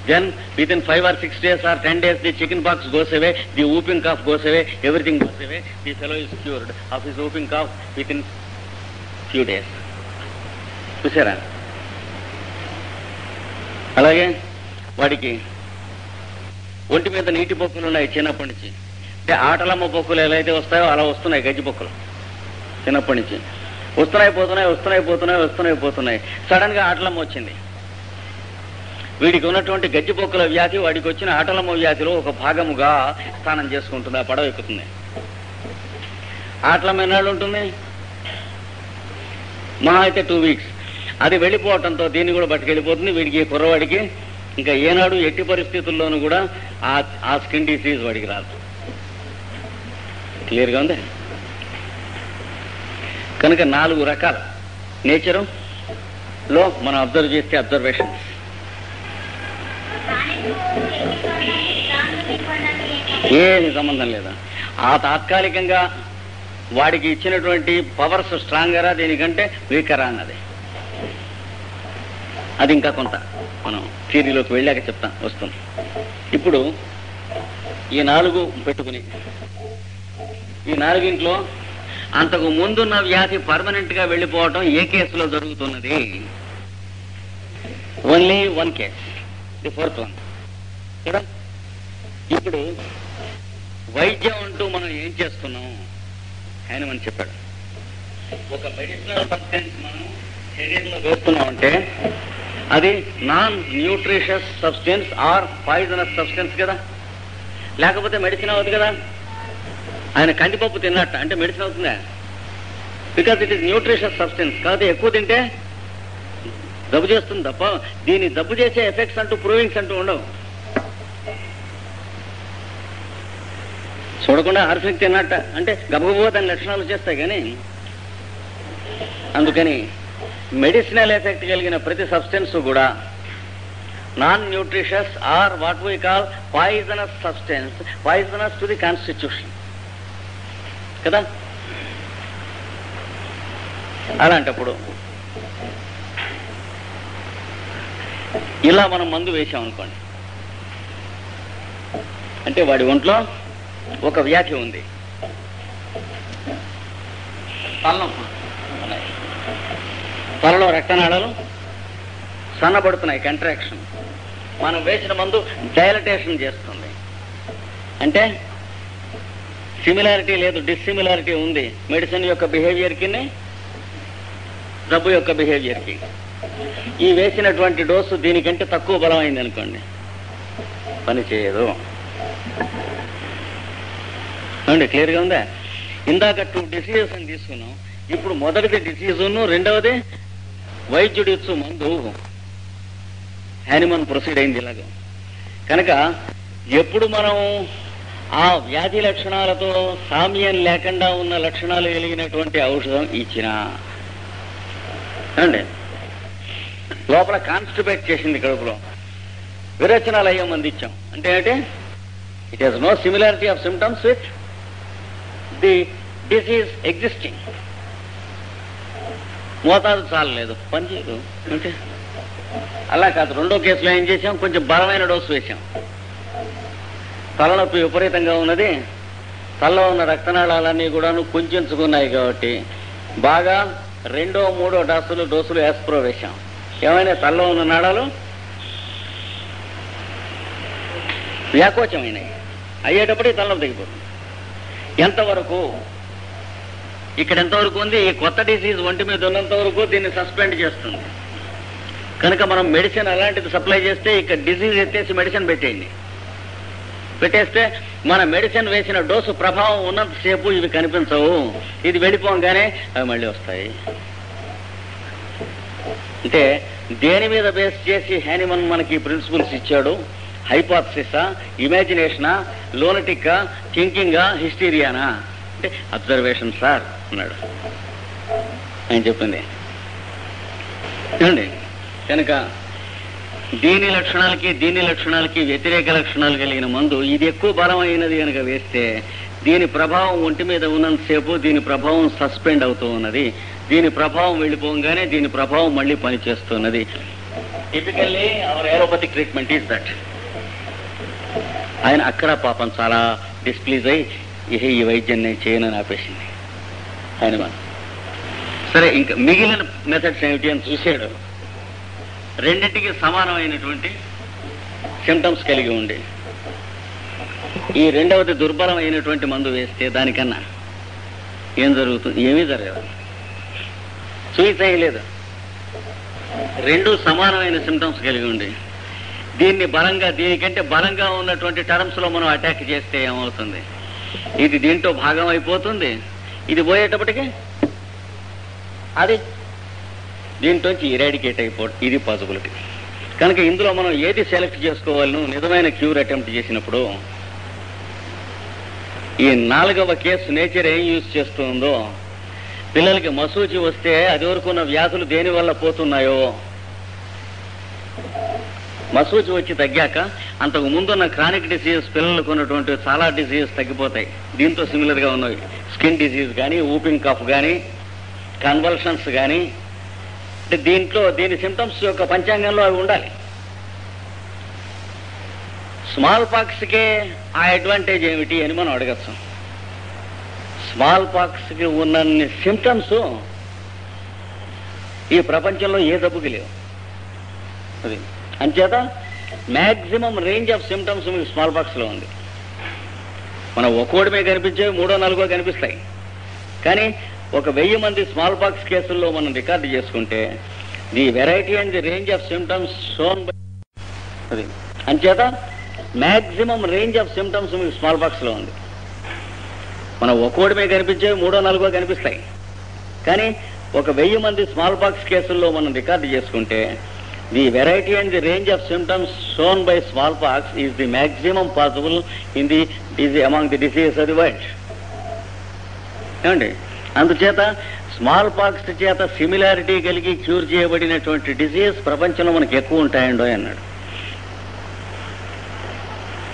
Then within 5 or 6 days or 10 days the chicken pox goes away, the whooping cough goes away, everything goes away. The fellow is cured of his whooping cough within few days. చూసారా? అలాగే వాడికి ఒంటి మీద నీటి పొక్కులు ఉన్నాయి చిన్నప్పటి నుంచి. అంటే ఆటలమ్మ పొక్కులు ఎలా అయితే వస్తాయో అలా వస్తున్నాయి గజ్జి పొక్కులు చిన్నప్పటి నుంచి. వస్తున్నాయి. సడన్ గా ఆటలమ్మ వచ్చింది. వీడికి ఉన్నటువంటి గజ్జి పొక్కుల వ్యాధి వాడికి వచ్చిన ఆటలమ్మ వ్యాధిలో ఒక భాగముగా స్నానం చేసుకుంటుంది, ఆ పడవ ఎక్కుతుంది. ఆటలమ్మ ఎన్నాళ్ళు ఉంటుంది? మహా అయితే 2 weeks. అది వెళ్ళిపోవటంతో దీన్ని కూడా పట్టుకెళ్ళిపోతుంది. వీడికి కుర్రవాడికి ఇంకా ఏనాడు ఎట్టి పరిస్థితుల్లోనూ కూడా ఆ స్కిన్ డిసీజ్ వాడికి రాదు. క్లియర్గా ఉంది? కనుక 4 రకాల నేచరులో మనం అబ్జర్వ్ చేస్తే అబ్జర్వేషన్స్. ఏమి సంబంధం లేదా? ఆ తాత్కాలికంగా వాడికి ఇచ్చినటువంటి పవర్స్ స్ట్రాంగరా దీనికంటే వీకరా అన్నది. అది ఇంకా కొంత మనం థియరీలోకి వెళ్ళాక వస్తుంది. ఇప్పుడు ఈ 4 పెట్టుకుని ఈ 4 అంతకు ముందున్న వ్యాధి పర్మనెంట్ గా వెళ్ళిపోవటం ఏ కేసులో జరుగుతున్నది? Only 1 case, the 4th one కదా. ఇప్పుడు వైద్యం అంటూ మనం ఏం చేస్తున్నాం ఆయన మనం చెప్పాడు. ఒక మెడిసినల్ సబ్స్టెన్స్ మనం శరీరంలో వేస్తున్నామంటే అది non nutritious substance or poisonous substance కదా, లేకపోతే మెడిసిన్ అవ్వదు కదా. ఆయన కందిపప్పు తిన్నట్ట అంటే మెడిసిన్ అవుతుందా? Because it is nutritious substance. కాకపోతే ఎక్కువ తింటే జబ్బు చేస్తుంది తప్ప దీన్ని జబ్బు చేసే ఎఫెక్ట్స్ అంటూ ప్రూవింగ్స్ అంటూ ఉండవు. చూడకుండా హార్ఫిక్ తిన్నట్ట అంటే గబగబో దాని లక్షణాలు చేస్తాయి. కానీ అందుకని మెడిసినల్ ఎఫెక్ట్ కలిగిన ప్రతి సబ్స్టెన్స్ కూడా non nutritious or what we call poisonous substance, poisonous to the constitution కదా. అలాంటప్పుడు ఇలా మనం మందు వేసామనుకోండి, అంటే వాడి ఒంట్లో ఒక వ్యాధి ఉంది, తలలో రక్తనాళాలు సన్నబడుతున్నాయి, కంట్రాక్షన్. మనం వేసిన మందు డైలటేషన్ చేస్తుంది. అంటే సిమిలారిటీ లేదు, డిస్సిమిలారిటీ ఉంది మెడిసిన్ యొక్క బిహేవియర్కి జబ్బు యొక్క బిహేవియర్కి. ఈ వేసినటువంటి డోసు దీనికంటే తక్కువ బలమైంది అనుకోండి, పని చేయదు. అండి క్లియర్గా ఉందా? ఇందాక 2 డిసీజెస్ అని తీసుకున్నాం. ఇప్పుడు మొదటిది డిసీజును, రెండవది వైద్యుడు ఇచ్చు మందు. హ్యానిమన్ ప్రొసీడ్ అయింది ఇలాగా. కనుక ఎప్పుడు మనం ఆ వ్యాధి లక్షణాలతో సామ్యం లేకుండా ఉన్న లక్షణాలు కలిగినటువంటి ఔషధం ఇచ్చినా అండి, లోపల కాన్స్టిపేట్ చేసింది కడుపులో, విరేచనాలయ్యం అందించాం అంటే ఏంటి? It has no similarity of symptoms with the disease existing. మోతాదు చాలలేదు, పనిచేయదు అంటే అలా కాదు. రెండో కేసులో ఏం చేసాం? కొంచెం బలమైన డోసు వేసాం. తలనొప్పి విపరీతంగా ఉన్నది, తలలో ఉన్న రక్తనాళాలన్నీ కూడాను కుంచుకున్నాయి కాబట్టి బాగా 2, 3 డోసులు యాస్ప్రో వేశాం. ఏమైనా తలలో ఉన్న నాళాలు వ్యాకోచమైనాయి, అయ్యేటప్పటికి తలనొప్పి తగ్గిపోతుంది. ఎంతవరకు? ఇక్కడ ఎంతవరకు ఉంది? ఈ కొత్త డిసీజ్ ఒంటి మీద ఉన్నంత వరకు దీన్ని సస్పెండ్ చేస్తుంది. కనుక మనం మెడిసిన్ అలాంటిది సప్లై చేస్తే ఇక్కడ డిసీజ్ ఎత్తేసి మెడిసిన్ పెట్టేస్తే మన మెడిసిన్ వేసిన డోసు ప్రభావం ఉన్నంతసేపు ఇవి కనిపించవు. ఇది వెళ్ళిపోగానే అవి మళ్ళీ వస్తాయి. అంటే దేని మీద బేస్ చేసి హ్యానిమన్ మనకి ప్రిన్సిపల్స్ ఇచ్చాడు? హైపోథసిసా, ఇమాజినేషనా, లోనటిక్కా, థింకింగా, హిస్టీరియానా? అంటే అబ్జర్వేషన్ సార్ అన్నాడు ఆయన చెప్పింది ఏమండి. కనుక దీని లక్షణాలకి వ్యతిరేక లక్షణాలు కలిగిన మందు ఇది ఎక్కువ బలమైనది కనుక వేస్తే దీని ప్రభావం ఒంటి మీద ఉన్నంతసేపు దీని ప్రభావం సస్పెండ్ అవుతూ ఉన్నది. దీని ప్రభావం వెళ్ళిపోగానే దీని ప్రభావం మళ్ళీ పనిచేస్తున్నది. Typically our allopathic treatment is that. ఆయన అక్కడ పాపం చాలా డిస్ప్లీజ్ అయ్యి ఈ వైద్యం నేను చేయనని ఆపేసింది ఆయన. సరే, ఇంకా మిగిలిన మెథడ్స్ ఏమిటి అని చూసాడు. రెండింటికి సమానమైనటువంటి సిమ్టమ్స్ కలిగి ఉండి ఈ రెండవది దుర్బలమైనటువంటి మందు వేస్తే దానికన్నా ఏం జరుగుతుంది? ఏమీ జరగదు, సూసైడ్ లేదు. రెండు సమానమైన సిమ్టమ్స్ కలిగి ఉండి దీనికంటే బలంగా ఉన్నటువంటి టర్మ్స్ లో మనం అటాక్ చేస్తే ఏమవుతుంది? ఇది దీంట్లో భాగం అయిపోతుంది. ఇది పోయేటప్పటికి అది దీంట్లోంచి ఇరాడికేట్ అయిపోతుంది. ఇది పాసిబిలిటీ. కనుక ఇందులో మనం ఏది సెలెక్ట్ చేసుకోవాలను నిజమైన క్యూర్ అటెంప్ట్ చేసినప్పుడు ఈ 4వ కేసు నేచర్ ఏం యూజ్ చేస్తుందో, పిల్లలకి మసూచి వస్తే అది వరకు ఉన్న వ్యాధులు దేని వల్ల పోతున్నాయో, మసూచి వచ్చి తగ్గాక అంతకు ముందున్న క్రానిక్ డిసీజ్ పిల్లలకు ఉన్నటువంటి చాలా డిసీజెస్ తగ్గిపోతాయి. దీంతో సిమిలర్గా ఉన్నవి స్కిన్ డిసీజ్ కానీ, ఊపింగ్ కఫ్ కానీ, కన్వల్షన్స్ కానీ, దీని సిమ్టమ్స్ యొక్క పంచాంగంలో అవి ఉండాలి. స్మాల్ పాక్స్కే ఆ అడ్వాంటేజ్ ఏమిటి అని మనం అడగచ్చు. స్మాల్ పాక్స్కి ఉన్నన్ని సిమ్టమ్స్ ఈ ప్రపంచంలో ఏ జబ్బుకి లేవు. అది అంచేత మ్యాక్సిమం రేంజ్ ఆఫ్ సిమ్టమ్స్ మీకు స్మాల్ పాక్స్లో ఉంది. మనం ఒక్కోడిమే కనిపించేవి 3-4 కనిపిస్తాయి. కానీ 1000 మంది స్మాల్ పాక్స్ కేసుల్లో మనం రికార్డు చేసుకుంటే the variety and the range of symptoms shown by అది అంచేత మ్యాక్సిమం రేంజ్ ఆఫ్ సిమ్టమ్స్ మీకు స్మాల్ పాక్స్లో ఉంది. మనం ఒక్కోడిమే కనిపించేవి 3-4 కనిపిస్తాయి. కానీ 1000 మంది స్మాల్ పాక్స్ కేసుల్లో మనం రికార్డు చేసుకుంటే the variety and the range of symptoms shown by small pox is the maximum possible in the among the diseases of the world. ఏమండి, అందుచేత స్మాల్ పాక్స్ చేత సిమిలారిటీ కలిగి క్యూర్ చేయబడినటువంటి డిసీజ్ ప్రపంచంలో మనకి ఎక్కువ ఉంటాయండో అన్నాడు.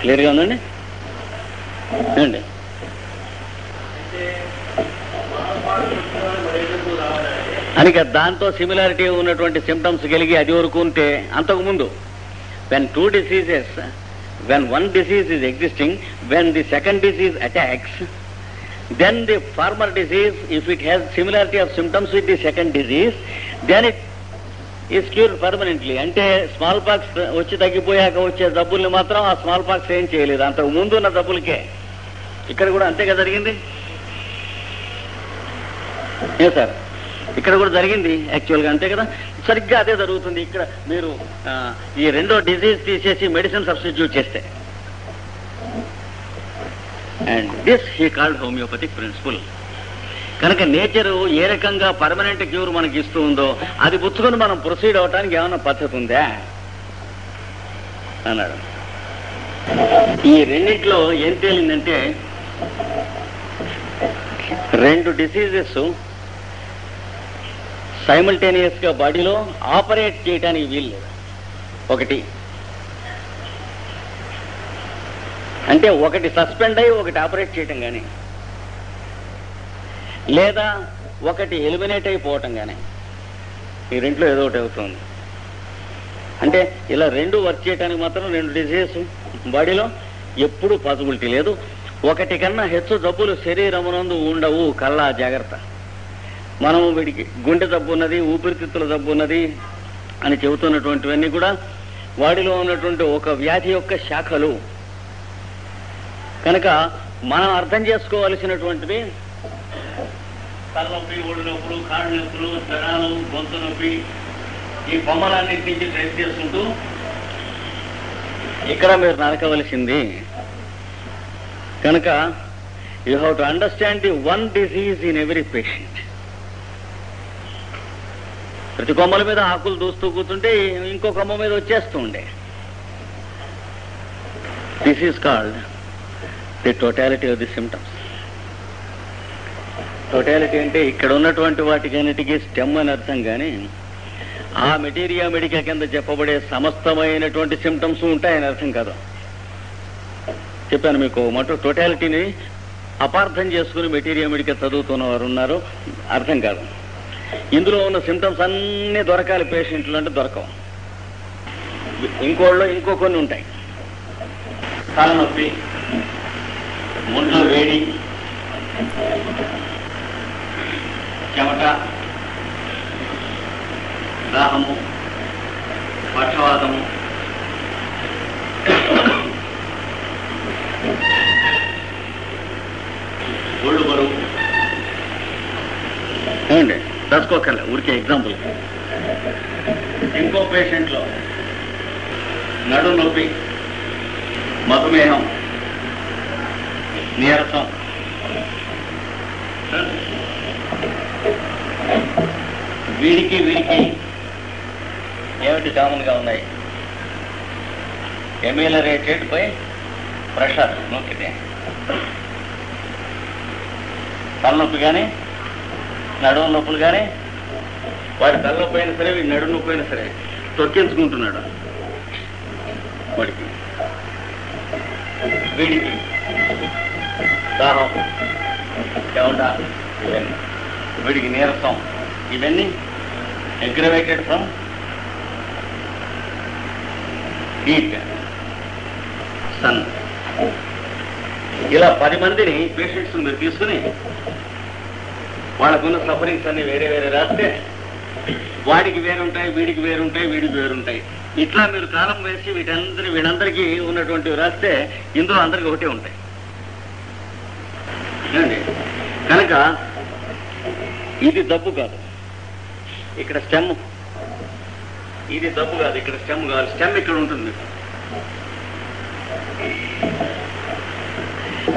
క్లియర్గా ఉందండి అండి. అని దాంతో సిమిలారిటీ ఉన్నటువంటి సిమ్టమ్స్ కలిగి అది వరకు ఉంటే అంతకుముందు when one disease is existing, when the second disease attacks, then the former disease, if it has similarity of symptoms with the second disease, then it is cured permanently. అంటే స్మాల్ పాక్స్ వచ్చి తగ్గిపోయాక వచ్చే జబ్బుల్ని మాత్రం ఆ స్మాల్ పాక్స్ ఏం చేయలేదు, అంతకు ముందు ఉన్న జబ్బులకే. ఇక్కడ కూడా అంతేగా జరిగింది. ఏ సార్, ఇక్కడ కూడా జరిగింది యాక్చువల్గా అంతే కదా. సరిగ్గా అదే జరుగుతుంది ఇక్కడ. మీరు ఈ రెండో డిజీజ్ తీసేసి మెడిసిన్ సబ్స్టిట్యూట్ చేస్తే, and this he called homeopathic principle. కనుక నేచరు ఏ రకంగా పర్మనెంట్ క్యూర్ మనకి ఇస్తూ ఉందో అది పుచ్చుకొని మనం ప్రొసీడ్ అవడానికి ఏమైనా పద్ధతి ఉందా అన్నాడు. ఈ రెండింటిలో ఏం తేలిందంటే, 2 డిసీజెస్ సైమల్టేనియస్ గా బాడీలో ఆపరేట్ చేయడానికి వీల్లేదు. ఒకటి అంటే ఒకటి సస్పెండ్ అయ్యి ఒకటి ఆపరేట్ చేయటం కానీ, లేదా ఒకటి ఎలిమినేట్ అయిపోవటం కానీ, ఈ రెంట్లో ఏదో ఒకటి అవుతుంది. అంటే ఇలా 2 వర్క్ చేయడానికి మాత్రం 2 డిసీజెస్ బాడీలో ఎప్పుడూ పాసిబిలిటీ లేదు. ఒకటి కన్నా హెచ్చు జబ్బులు శరీరమునందు ఉండవు, కల్లా జాగ్రత్త. మనం వీడికి గుండె జబ్బు ఉన్నది, ఊపిరితిత్తుల జబ్బు ఉన్నది అని చెబుతున్నటువంటివన్నీ కూడా వాడిలో ఉన్నటువంటి ఒక వ్యాధి యొక్క శాఖలు. కనుక మనం అర్థం చేసుకోవలసినటువంటివి తలనొప్పి, ఒళ్ళు నొప్పులు, కాళ్ళు నొప్పులు, జ్వరాలు, గొంతు నొప్పి, ఈ బొమ్మలన్నింటి నుంచి ట్రేస్ చేసుకుంటూ ఇక్కడ మీరు నరకవలసింది. కనుక you have to understand the one disease in every patient. ప్రతి కొమ్మల మీద ఆకులు దూస్తూ కూర్చుంటే ఇంకో కొమ్మ మీద వచ్చేస్తూ ఉండే. This is called the totality of the symptoms. Totality అంటే ఇక్కడ ఉన్నటువంటి వాటికన్నిటికీ స్టెమ్ అని అర్థం, కానీ ఆ మెటీరియా మెడికా కింద చెప్పబడే సమస్తమైనటువంటి సిమ్టమ్స్ ఉంటాయని అర్థం కాదు. చెప్పాను మీకు, మటు టోటాలిటీని అపార్థం చేసుకుని మెటీరియా మెడికా చదువుతున్న వారు ఉన్నారు, అర్థం కాదు. ఇందులో ఉన్న సిమ్టమ్స్ అన్నీ దొరకాలి పేషెంట్లు అంటే దొరకవు. ఇంకోళ్ళు ఇంకో కొన్ని ఉంటాయి. తలనొప్పి, ఒంట్లో వేడి, చెమట, దాహము, పక్షవాతము, ఒళ్ళు బరువు. ఏమండి, రాసుకోకర్లే, ఊరికే ఎగ్జాంపుల్. ఇంకో పేషెంట్లో నడుము నొప్పి, మధుమేహం, నీరసం, వీడికి ఏమిటి కామన్గా ఉన్నాయి? ఎమ్యూలరేటెడ్ బై ప్రెషర్. నొక్కితే తలనొప్పి కానీ, నడుము నొప్పులు కానీ, వాడి తలనొప్పి అయినా సరే, వీడి నడుము నొప్పి అయినా సరే తొక్కించుకుంటున్నాడు. వాడికి వీడికి దాహం, చెమట, వీడికి నీరసం, ఇవన్నీ అగ్రవేటెడ్ ఫ్రమ్ హీట్, సన్. ఇలా 10 మందిని పేషెంట్స్ మీరు తీసుకుని వాళ్ళకున్న సఫరింగ్స్ అన్ని వేరే వేరే రాస్తే వాడికి వేరుంటాయి, వీడికి వేరుంటాయి, వీడికి వేరుంటాయి. ఇట్లా మీరు కాలం వేసి వీళ్ళందరికీ ఉన్నటువంటివి రాస్తే ఇందులో అందరికీ ఒకటే ఉంటాయి. కనుక ఇది జబ్బు కాదు, ఇక్కడ స్టెమ్. ఇది జబ్బు కాదు, ఇక్కడ స్టెమ్ కాదు. స్టెమ్ ఇక్కడ ఉంటుంది.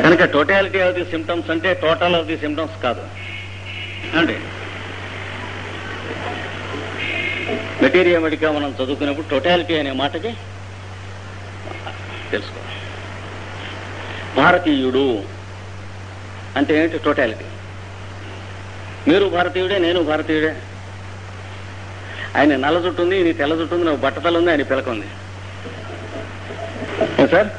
కనుక టోటాలిటీ ఆఫ్ ది సిమ్టమ్స్ అంటే టోటల్ ఆఫ్ ది సిమ్టమ్స్ కాదు అండి. మెటీరియా మెడికా మనం చదువుకున్నప్పుడు టోటాలిటీ అనే మాటకి తెలుసుకో. భారతీయుడు అంటే ఏంటి? టోటాలిటీ. మీరు భారతీయుడే, నేను భారతీయుడే. ఆయన నల్ల జుట్టు ఉంది, ఇది తెల్ల జుట్టు ఉంది, నాకు బట్టతలు ఉంది, ఆయన పిలక ఉంది. సార్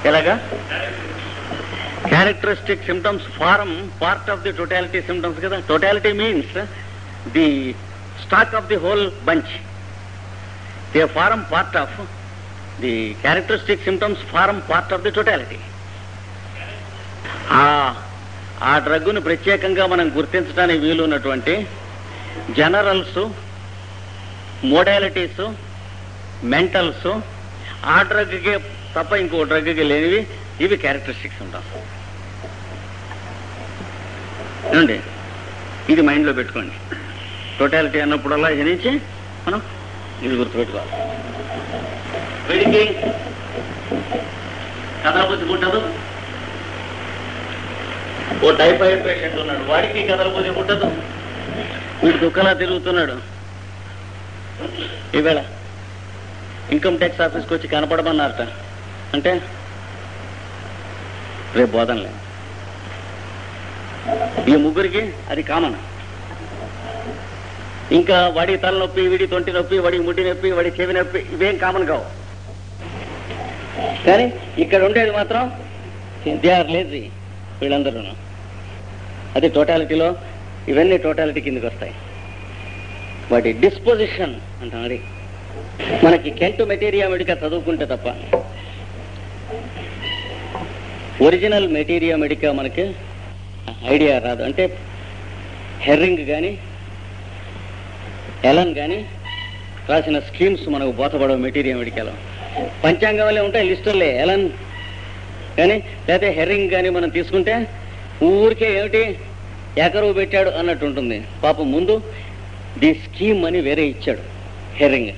ఎలాగా? Characteristic symptoms form part of the totality symptoms కదా. Totality means the stack of the whole bunch. They form part of the characteristic symptoms form part of the totality. ఆ డ్రగ్ను ప్రత్యేకంగా మనం గుర్తించడానికి వీలున్నటువంటి జనరల్స్, మోడాలిటీస్, మెంటల్స్ ఆ డ్రగ్కే తప్ప ఇంకో డ్రగ్కి లేనివి ఇవి క్యారెక్టరిస్టిక్స్ ఉంటాం ఏమండి. ఇది మైండ్లో పెట్టుకోండి. టోటాలిటీ అన్నప్పుడల్లా ఇది నుంచి మనం ఇది గుర్తుపెట్టుకోవాలి. వీడికి కదలబుద్ధి పుట్టదు. ఓ టైఫాయిడ్ పేషెంట్ ఉన్నాడు, వాడికి కదలబుద్ధి పుట్టదు. వీడు దుఃఖలా తిరుగుతున్నాడు. ఈవేళ ఇన్కమ్ ట్యాక్స్ ఆఫీస్కి వచ్చి కనపడమన్నారట. అంటే రేపు బోధనలే. ఈ ముగ్గురికి అది కామన్. ఇంకా వాడి తలనొప్పి, వీడి తొంటి నొప్పి, వాడికి ముడ్డి నొప్పి, వాడి చెవి నొప్పి, ఇవేం కామన్ కావు. కానీ ఇక్కడ ఉండేది మాత్రం దే ఆర్ లేజీ వీళ్ళందరూ. అది టోటాలిటీలో ఇవన్నీ టోటాలిటీ కిందకి వస్తాయి. వాటి డిస్పోజిషన్ అంటాం. అది మనకి కెంట్ మెటీరియా మెడికా చదువుకుంటే తప్ప ఒరిజినల్ మెటీరియా మెడికా మనకి ఐడియా రాదు. అంటే హెర్రింగ్ కానీ ఎలన్ కానీ రాసిన స్కీమ్స్ మనకు బోధపడవు మెటీరియా మెడికాలో. పంచాంగంలో ఉంటాయి లిస్టులే. ఎలన్ కానీ లేకపోతే హెర్రింగ్ కానీ మనం తీసుకుంటే ఊరికే ఏమిటి ఎకరువు పెట్టాడు అన్నట్టు ఉంటుంది. పాపం ముందు ది స్కీమ్ అని వేరే ఇచ్చాడు హెర్రింగ్.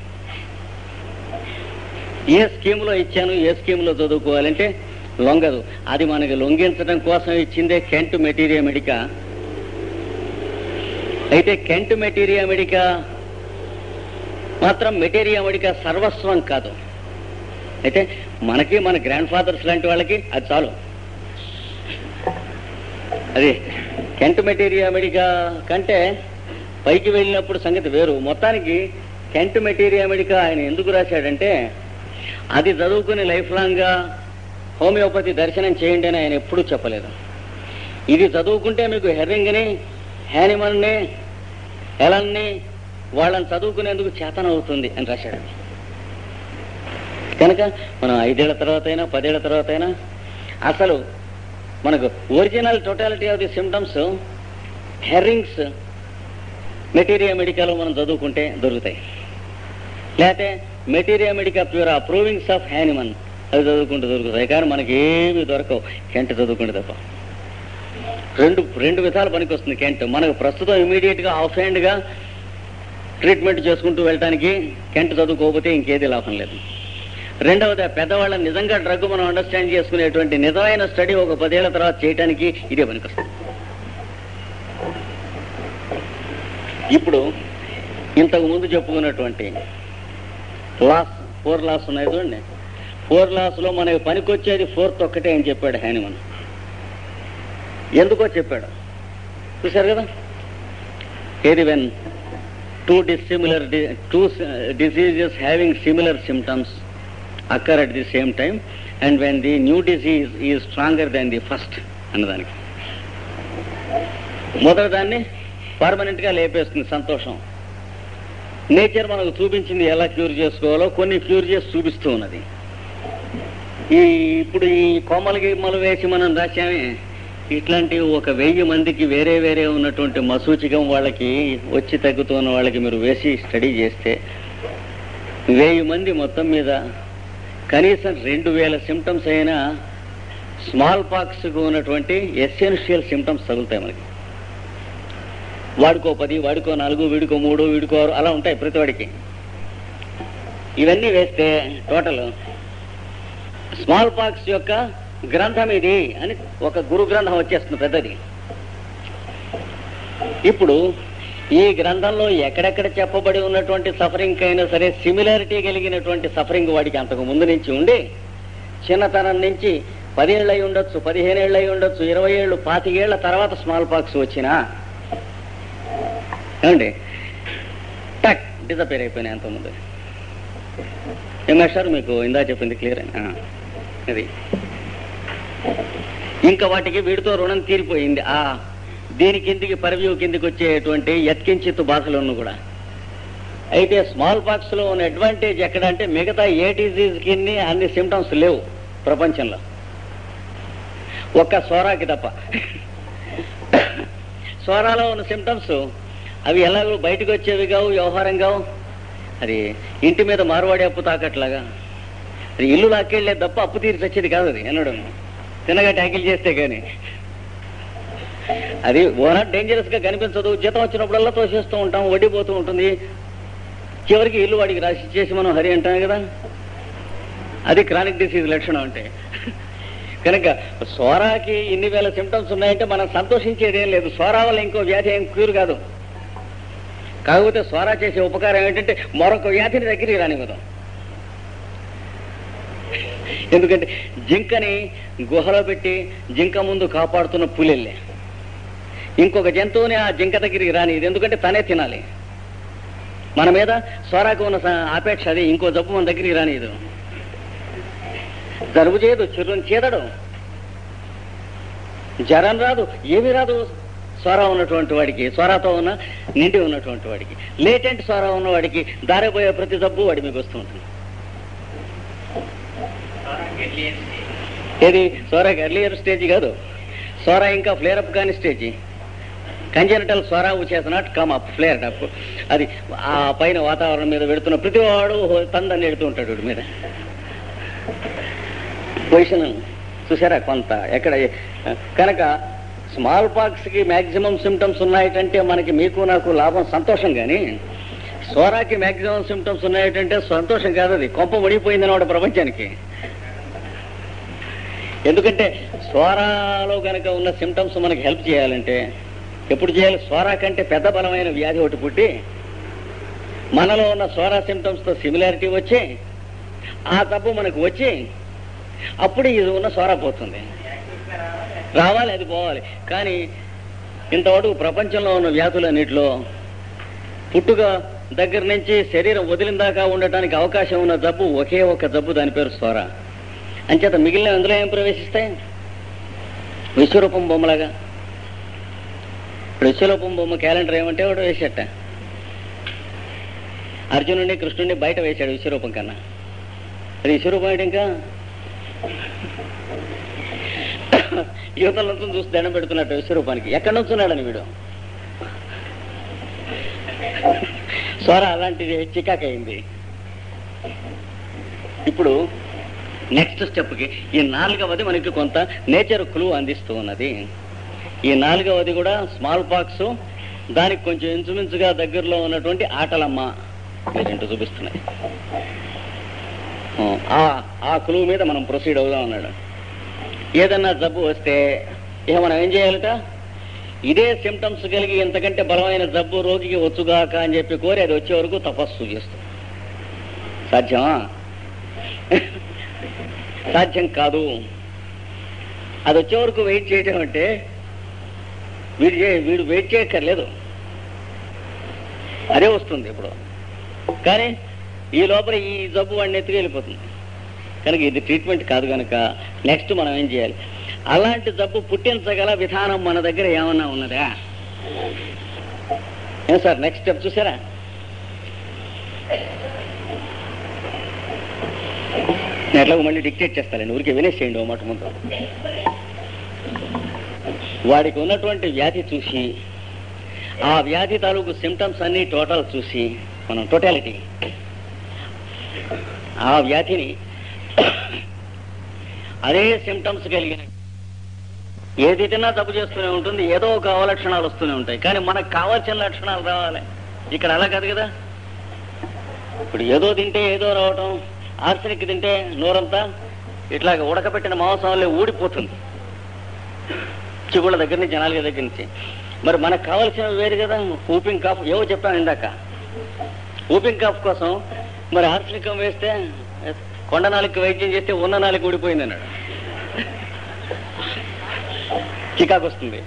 ఏ స్కీమ్లో ఇచ్చాను, ఏ స్కీమ్లో చదువుకోవాలంటే లొంగదు. అది మనకి లొంగించడం కోసం ఇచ్చిందే కెంట్ మెటీరియా మెడికా. అయితే కెంట్ మెటీరియా మెడికా మాత్రం మెటీరియా మెడికా సర్వస్వం కాదు. అయితే మనకి మన గ్రాండ్ ఫాదర్స్ లాంటి వాళ్ళకి అది చాలు. అది కెంట్ మెటీరియా మెడికా కంటే పైకి వెళ్ళినప్పుడు సంగతి వేరు. మొత్తానికి కెంట్ మెటీరియా మెడికా ఆయన ఎందుకు రాశాడంటే అది చదువుకుని లైఫ్ లాంగ్గా హోమియోపతి దర్శనం చేయండి అని ఆయన ఎప్పుడూ చెప్పలేదు. ఇది చదువుకుంటే మీకు హెర్రింగ్ని, హ్యానిమన్ని, ఎలన్ని వాళ్ళని చదువుకునేందుకు చేతనవుతుంది అని రాశాడు. కనుక మనం 5 ఏళ్ల తర్వాత అయినా 10 ఏళ్ల తర్వాత అయినా అసలు మనకు original totality of the symptoms Hering's materia మెడికాలో మనం చదువుకుంటే దొరుకుతాయి. లేకపోతే materia medica pure provings of Hahnemann అది చదువుకుంటూ దొరుకుతాయి. కానీ మనకి ఏమి దొరకవు కెంట్ చదువుకుంటే తప్ప. రెండు విధాలు పనికి వస్తుంది కెంట్. మనకు ప్రస్తుతం ఇమీడియట్గా ఆఫ్ హ్యాండ్గా ట్రీట్మెంట్ చేసుకుంటూ వెళ్ళడానికి కెంట్ చదువుకోకపోతే ఇంకేది లాభం లేదు. రెండవది పెద్దవాళ్ళని నిజంగా డ్రగ్ మనం అండర్స్టాండ్ చేసుకునేటువంటి నిజమైన స్టడీ ఒక 10 ఏళ్ల తర్వాత చేయడానికి ఇదే పనికొస్తుంది. ఇప్పుడు ఇంతకు ముందు చెప్పుకున్నటువంటి లాస్ 4 లాస్ ఉన్నాయి చూడండి. 4 లాస్లో మనకి పనికొచ్చేది 4th ఒక్కటే అని చెప్పాడు హ్యానిమన్. ఎందుకో చెప్పాడు చూశారు కదా. ఏది when two diseases having similar symptoms occur at the same time and when the new disease is stronger than the first అన్నదానికి. మొదటి దాన్ని పర్మనెంట్గా లేపేస్తుంది సంతోషం. నేచర్ మనకు చూపించింది ఎలా క్యూర్ చేసుకోవాలో, కొన్ని క్యూర్ చేసి చూపిస్తూ ఉన్నది. ఇప్పుడు ఈ కొమ్మలు గిమ్మలు వేసి మనం రాశామే, ఇట్లాంటి 1000 మందికి వేరే వేరే ఉన్నటువంటి మసూచికం వాళ్ళకి వచ్చి తగ్గుతున్న వాళ్ళకి మీరు వేసి స్టడీ చేస్తే 1000 మంది మొత్తం మీద కనీసం 2000 సిమ్టమ్స్ అయినా స్మాల్ పాక్స్కు ఉన్నటువంటి ఎసెన్షియల్ సిమ్టమ్స్ తగులుతాయి మనకి. వాడికో 10, వాడికో 4, వీడికో 3, వీడికో 6 అలా ఉంటాయి ప్రతి వాడికి. ఇవన్నీ వేస్తే టోటల్ స్మాల్ పాక్స్ యొక్క గ్రంథం ఇది అని ఒక గురు గ్రంథం వచ్చేస్తుంది పెద్దది. ఇప్పుడు ఈ గ్రంథంలో ఎక్కడెక్కడ చెప్పబడి ఉన్నటువంటి సఫరింగ్ అయినా సరే సిమిలారిటీ కలిగినటువంటి సఫరింగ్ వాడికి అంతకు ముందు నుంచి ఉండి, చిన్నతనం నుంచి 10 ఏళ్ళు అయి ఉండొచ్చు, 15 ఏళ్ళు అయి ఉండొచ్చు, 20 ఏళ్ళు, 25 ఏళ్ల తర్వాత స్మాల్ పాక్స్ వచ్చినా ఏమండి టక్ డిసపేర్ అయిపోయినాయి అంతకుముందు. ఏమేశారు మీకు ఇందా చెప్పింది క్లియర్ అయినా అది. ఇంకా వాటికి వీడితో రుణం తీరిపోయింది. దీని కిందికి పర్వ్యూ కిందికి వచ్చేటువంటి యత్కించిత్ బాధలను కూడా. అయితే స్మాల్ పాక్స్ లో ఉన్న అడ్వాంటేజ్ ఎక్కడంటే మిగతా ఏ డిజీజ్ కింద అన్ని సిమ్టమ్స్ లేవు ప్రపంచంలో, ఒక్క సోరాకి తప్ప. సోరాలో ఉన్న సిమ్టమ్స్ అవి ఎలాగో బయటకు వచ్చేవి కావు, వ్యవహారం కావు. అది ఇంటి మీద మార్వాడి అప్పు తాకట్లాగా, అది ఇల్లు లాక్కెళ్ళే తప్ప అప్పు తీర్చి వచ్చేది కాదు. అది అనడం తినగా ట్యాకిల్ చేస్తే కానీ అది ఓనాట్ డేంజరస్ గా కనిపించదు. జీతం వచ్చినప్పుడల్లా తోసేస్తూ ఉంటాం, వడ్డీ పోతూ ఉంటుంది. చివరికి ఇల్లు వాడికి రాసి చేసి మనం హరి అంటాం కదా, అది క్రానిక్ డిసీజ్ లక్షణం అంటే. కనుక సోరాకి ఇన్ని వేల సిమ్టమ్స్ ఉన్నాయంటే మనం సంతోషించేది ఏం లేదు. సోరా వల్ల ఇంకో వ్యాధి ఏం క్యూర్ కాదు. కాకపోతే సోరా చేసే ఉపకారం ఏంటంటే మరొక వ్యాధిని దగ్గరికి రానివ్వదు. ఎందుకంటే జింకని గుహలో పెట్టి జింక ముందు కాపాడుతున్న పులిల్లే ఇంకొక జంతువుని ఆ జింక దగ్గరికి రాని. ఇది ఎందుకంటే తనే తినాలి. మన మీద సోరాకు ఉన్న ఆపేక్ష అది. ఇంకో జబ్బు మన దగ్గరికి రాని. ఇది జరుబు చేయదు, చిరుని చీదడు, జ్వరం రాదు, ఏమీ రాదు. సోరా ఉన్నటువంటి వాడికి, సోరాతో ఉన్న నిండి ఉన్నటువంటి వాడికి, లేటెంట్ సోరా ఉన్నవాడికి దారిపోయే ప్రతి జబ్బు వాడి మీకు వస్తూ ఉంటుంది. ఏది సోరాకి ఎర్లియర్ స్టేజ్ కాదు, సోరా ఇంకా ఫ్లేరప్ కాని stage. Congenital Sora which has not come up, flared up. అది ఆ పైన వాతావరణం మీద పెడుతున్న ప్రతివాడు తందని ఎడుతూ ఉంటాడు వీడి మీద. పొజిషన్ చూసారా కొంత ఎక్కడ. కనుక స్మాల్ పాక్స్ కి మ్యాక్సిమం సిమ్టమ్స్ ఉన్నాయంటే మనకి మీకు నాకు లాభం, సంతోషం. కానీ సోరాకి మ్యాక్సిమం సిమ్టమ్స్ ఉన్నాయంటే సంతోషం కాదు, అది కొంప ముడిపోయిందన్నమాట ప్రపంచానికి. ఎందుకంటే సోరాలో కనుక ఉన్న సిమ్టమ్స్ మనకి హెల్ప్ చేయాలంటే ఎప్పుడు చేయాలి? సోరా కంటే పెద్ద బలమైన వ్యాధి ఒకటి పుట్టి మనలో ఉన్న సోరా సిమ్టమ్స్తో సిమిలారిటీ వచ్చి ఆ తప్పు మనకు వచ్చి అప్పుడు ఇది ఉన్న సోరా పోతుంది. రావాలి, అది పోవాలి. కానీ ఇంతవరకు ప్రపంచంలో ఉన్న వ్యాధులన్నింటిలో పుట్టుక దగ్గర నుంచి శరీరం వదిలిన దాకా ఉండటానికి అవకాశం ఉన్న జబ్బు ఒకే ఒక జబ్బు, దాని పేరు సోరా. అంచేత మిగిలిన అందులో ఏం ప్రవేశిస్తాయి? విశ్వరూపం బొమ్మలాగా. ఇప్పుడు విశ్వరూపం బొమ్మ క్యాలెండర్ ఏమంటే ఒకటి వేసేట. అర్జునుడిని కృష్ణుడిని బయట వేశాడు విశ్వరూపం కన్నా. అది విశ్వరూపం ఏంటి? ఇంకా యువతల నుంచి చూసి దండం పెడుతున్నట్టు విశ్వరూపానికి. ఎక్కడి నుంచున్నాడని వీడు. సోరా అలాంటిది చికాకయింది. ఇప్పుడు నెక్స్ట్ స్టెప్కి ఈ 4వది మనకి కొంత నేచర్ క్లూ అందిస్తూ ఉన్నది. ఈ 4వది కూడా స్మాల్ పాక్స్, దానికి కొంచెం ఇంచుమించుగా దగ్గరలో ఉన్నటువంటి ఆటలమ్మ ఏంటో చూపిస్తున్నాయి. ఆ క్లూ మీద మనం ప్రొసీడ్ అవుదాం అన్నాడు. ఏదన్నా జబ్బు వస్తే ఇక మనం ఏం చేయాలట? ఇదే సిమ్టమ్స్ కలిగి ఇంతకంటే బలమైన జబ్బు రోగికి వచ్చుగాక అని చెప్పి కోరి అది వచ్చే వరకు తపస్సు చేస్తాం. సాధ్యమా? సాధ్యం కాదు. అది వచ్చే వరకు వెయిట్ చేయటం అంటే వీడు వెయిట్ చేయక్కర్లేదు, అదే వస్తుంది ఇప్పుడు. కానీ ఈ లోపల ఈ జబ్బు వాడిని ఎత్తుకు వెళ్ళిపోతుంది. కనుక ఇది ట్రీట్మెంట్ కాదు. కనుక నెక్స్ట్ మనం ఏం చేయాలి? అలాంటి జబ్బు పుట్టించగల విధానం మన దగ్గర ఏమన్నా ఉన్నదా? ఏం సార్ నెక్స్ట్ స్టెప్ చూసారా? నేను ఎట్లాగో మళ్ళీ డిక్టేట్ చేస్తానండి, ఊరికి వినేసేయండి ఓ మాట ముందు. వాడికి ఉన్నటువంటి వ్యాధి చూసి, ఆ వ్యాధి తాలూకు సిమ్టమ్స్ అన్ని టోటల్ చూసి, మనం టోటాలిటీ ఆ వ్యాధిని అదే సిమ్టమ్స్ కలిగిన ఏది తిన్నా తప్పు చేస్తూనే ఉంటుంది, ఏదో ఒక అవలక్షణాలు వస్తూనే ఉంటాయి. కానీ మనకు కావాల్సిన లక్షణాలు రావాలి. ఇక్కడ అలా కాదు కదా. ఇప్పుడు ఏదో తింటే ఏదో రావటం, ఆర్సెనిక్ తింటే నోరంతా ఇట్లాగ ఉడకబెట్టిన మాంసంలో ఊడిపోతుంది, చిగుళ్ళ దగ్గర నుంచి జనాల దగ్గర నుంచి. మరి మనకు కావాల్సినవి వేరు కదా. ఊపింగ్ కాఫ్ ఏవో చెప్పాను ఇందాక. ఊపింగ్ కాఫ్ కోసం మరి ఆర్సెనికం వేస్తే కొండ నాలుగు వైద్యం చేస్తే ఉన్న నాలుగు ఊడిపోయింది అన్నాడు, చికాకు వస్తుంది.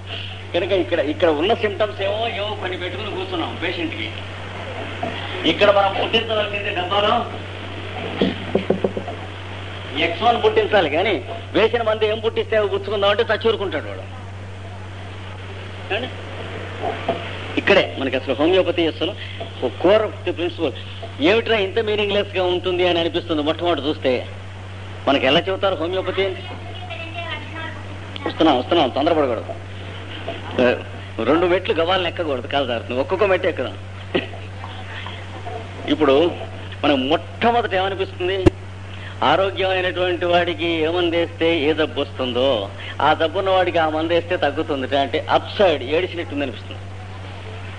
కనుక ఇక్కడ ఉన్న సిమ్టమ్స్ ఏవో కొన్ని పెట్టుకుని కూర్చున్నాం పేషెంట్కి. ఇక్కడ మనం పుట్టించవలసింది డబ్బాలో X1 పుట్టించాలి, కానీ వేసిన మంది ఏం పుట్టిస్తే అవి పుచ్చుకుందామంటే చచ్చూరుకుంటాడు వాడు. ఇక్కడే మనకి అసలు హోమియోపతి అసలు కోర్ ఆఫ్ ది ప్రిన్సిపల్ ఏమిట్రా ఇంత మీనింగ్లెస్ గా ఉంటుంది అని అనిపిస్తుంది మొట్టమొదటి చూస్తే. మనకి ఎలా చెబుతారు హోమియోపతి? వస్తున్నాం తొందరపడకూడదు. 2 మెట్లు గవాలను ఎక్కకూడదు, కాలు జారుతుంది, ఒక్కొక్క మెట్టు ఎక్కుదాం. ఇప్పుడు మనకు మొట్టమొదటి ఏమనిపిస్తుంది? ఆరోగ్యమైనటువంటి వాడికి ఏ మందు వేస్తే ఏ జబ్బు వస్తుందో ఆ జబ్బున్న వాడికి ఆ మందు వేస్తే తగ్గుతుంది అంటే అప్సైడ్ ఏడిసినట్టుంది అనిపిస్తుంది.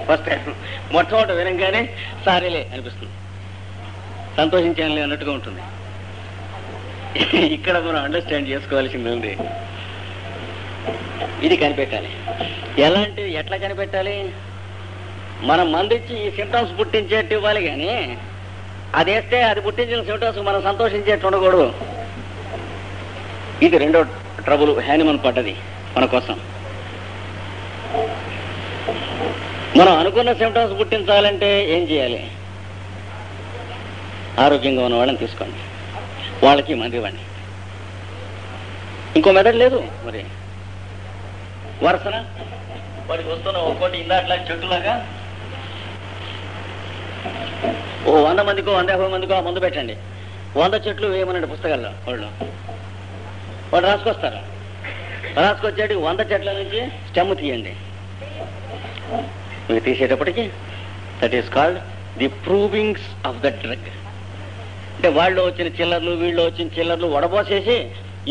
ఫస్ట్ మొట్టమొదటి వినంగానే సారీలే అనిపిస్తుంది, సంతోషించాలి అన్నట్టుగా ఉంటుంది. ఇక్కడ మనం అండర్స్టాండ్ చేసుకోవాల్సింది ఉంది. ఇది కనిపెట్టాలి. ఎట్లా కనిపెట్టాలి? మనం మందు ఇచ్చి ఈ సిమ్టమ్స్ పుట్టించేట్టు ఇవ్వాలి, కానీ అది వేస్తే అది పుట్టించిన సిమ్టమ్స్ మనం సంతోషించేట్టు ఉండకూడదు. ఇది రెండో ట్రబుల్ హ్యానిమన్ పడ్డది మన కోసం. మనం అనుకున్న సిమ్టమ్స్ పుట్టించాలంటే ఏం చేయాలి? ఆరోగ్యంగా ఉన్న వాళ్ళని తీసుకోండి, వాళ్ళకి మంది ఇవ్వండి. ఇంకో మెథడ్ లేదు మరి. వరుసన వాడికి వస్తున్న ఒక్కోటి ఇందాట్లా చెట్టులాగా 100 మందికో 150 మందికో ఆ మందు పెట్టండి. 100 చెట్లు వేయమనండి పుస్తకాల్లో. వాడు రాసుకొస్తారు. రాసుకొచ్చేటి 100 చెట్ల నుంచి స్టెమ్ తీయండి. మీరు తీసేటప్పటికి that is called the provings of the drug. అంటే వాళ్ళు వచ్చిన చిల్లర్లు వీళ్ళు వచ్చిన చిల్లర్లు వడబోసేసి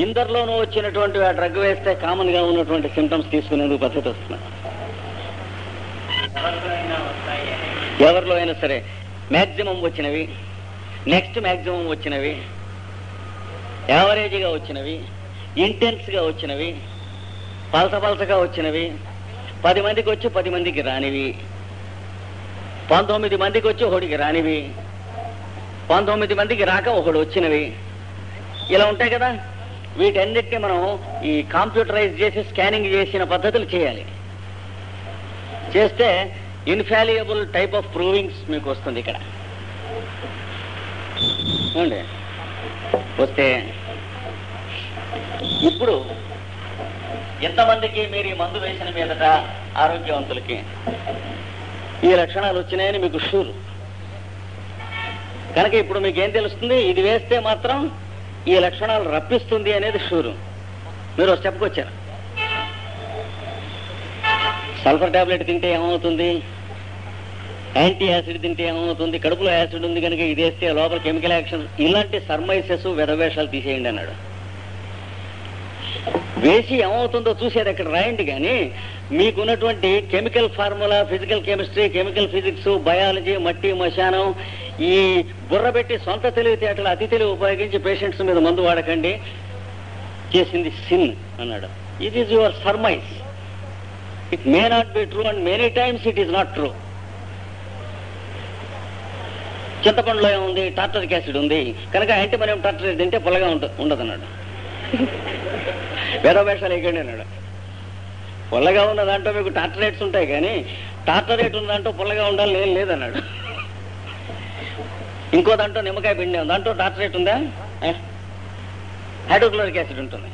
ఇందరిలోనూ వచ్చినటువంటి ఆ డ్రగ్ వేస్తే కామన్ గా ఉన్నటువంటి సిమ్టమ్స్ తీసుకునేందుకు పద్ధతి వస్తున్నారు. ఎవరిలో అయినా సరే మ్యాక్సిమం వచ్చినవి, నెక్స్ట్ మ్యాక్సిమం వచ్చినవి, యావరేజ్గా వచ్చినవి, ఇంటెన్స్గా వచ్చినవి, పలసగా వచ్చినవి, 10 మందికి వచ్చి 10 మందికి రానివి, 19 మందికి వచ్చి ఒకడికి రానివి, 19 మందికి రాక ఒకడు వచ్చినవి, ఇలా ఉంటాయి కదా. వీటన్నిటిని మనం ఈ కంప్యూటరైజ్ చేసి స్కానింగ్ చేసిన పద్ధతులు చేయాలి. చేస్తే ఇన్ఫాలియబుల్ టైప్ ఆఫ్ ప్రూవింగ్స్ మీకు వస్తుంది. ఇక్కడ చూడండి, వస్తే ఇప్పుడు ఎంతమందికి మీరు ఈ మందు వేసిన మీదట ఆరోగ్యవంతులకి ఈ లక్షణాలు వచ్చినాయని మీకు షూర్. కనుక ఇప్పుడు మీకు ఏం తెలుస్తుంది? ఇది వేస్తే మాత్రం ఈ లక్షణాలు రప్పిస్తుంది అనేది షూరు. మీరు స్టెప్కి వచ్చారు. సల్ఫర్ టాబ్లెట్ తింటే ఏమవుతుంది? యాంటీ యాసిడ్ తింటే ఏమవుతుంది? కడుపులో యాసిడ్ ఉంది కనుక ఇది వేస్తే లోపల కెమికల్ యాక్షన్. ఇలాంటి సర్మైసెస్ వెధవేషాలు తీసేయండి అన్నాడు. వేసి ఏమవుతుందో చూసేది అక్కడ రాయండి, కానీ మీకున్నటువంటి chemical formula, physical chemistry, chemical physics, biology, మట్టి మశానం, ఈ బుర్రబెట్టి సొంత తెలివితేటలు అతి తెలివి ఉపయోగించి పేషెంట్స్ మీద మందు వాడకండి, చేసింది సిన్ అన్నాడు. It is your surmise. It may not be true and many times it is not true. చింతపండులో ఏముంది? టార్టరిక్ యాసిడ్ ఉంది కనుక యాంటీమోనియం టార్టరేట్ తింటే పుల్లగా ఉండదు అన్నాడు. వేదవేషాలు ఎక్కండి అన్నాడు. పుల్లగా ఉన్న దాంట్లో మీకు టార్టరేట్స్ ఉంటాయి, కానీ టార్టరేట్ ఉన్న దాంట్లో పుల్లగా ఉండాలి ఏం లేదన్నాడు. ఇంకో దాంట్లో నిమ్మకాయ పిండి దాంట్లో టార్టరేట్ ఉందా? హైడ్రోక్లోరిక్ యాసిడ్ ఉంటుంది.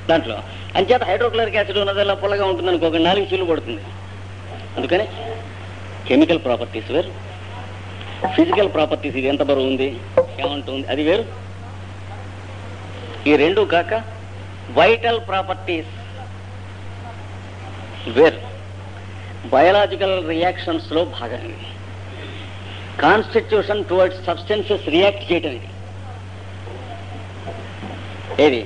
దాంట్లో. అంచేత హైడ్రోక్లోరిక్ యాసిడ్ ఉన్నదల్లా పుల్లగా ఉంటుంది అనుకో, ఒక 4 చీలు పడుతుంది. అందుకని కెమికల్ ప్రాపర్టీస్ వేరు, ఫిజికల్ ప్రాపర్టీస్, ఇది ఎంత బరువు ఉంది, ఏమంటుంది, అది వేరు. ఈ రెండు కాక వైటల్ ప్రాపర్టీస్ వేరు. బయలాజికల్ రియాక్షన్స్ లో భాగం ఇది. కాన్స్టిట్యూషన్ టువర్డ్స్ సబ్స్టెన్సెస్ రియాక్ట్ చేయటం ఇది. ఏది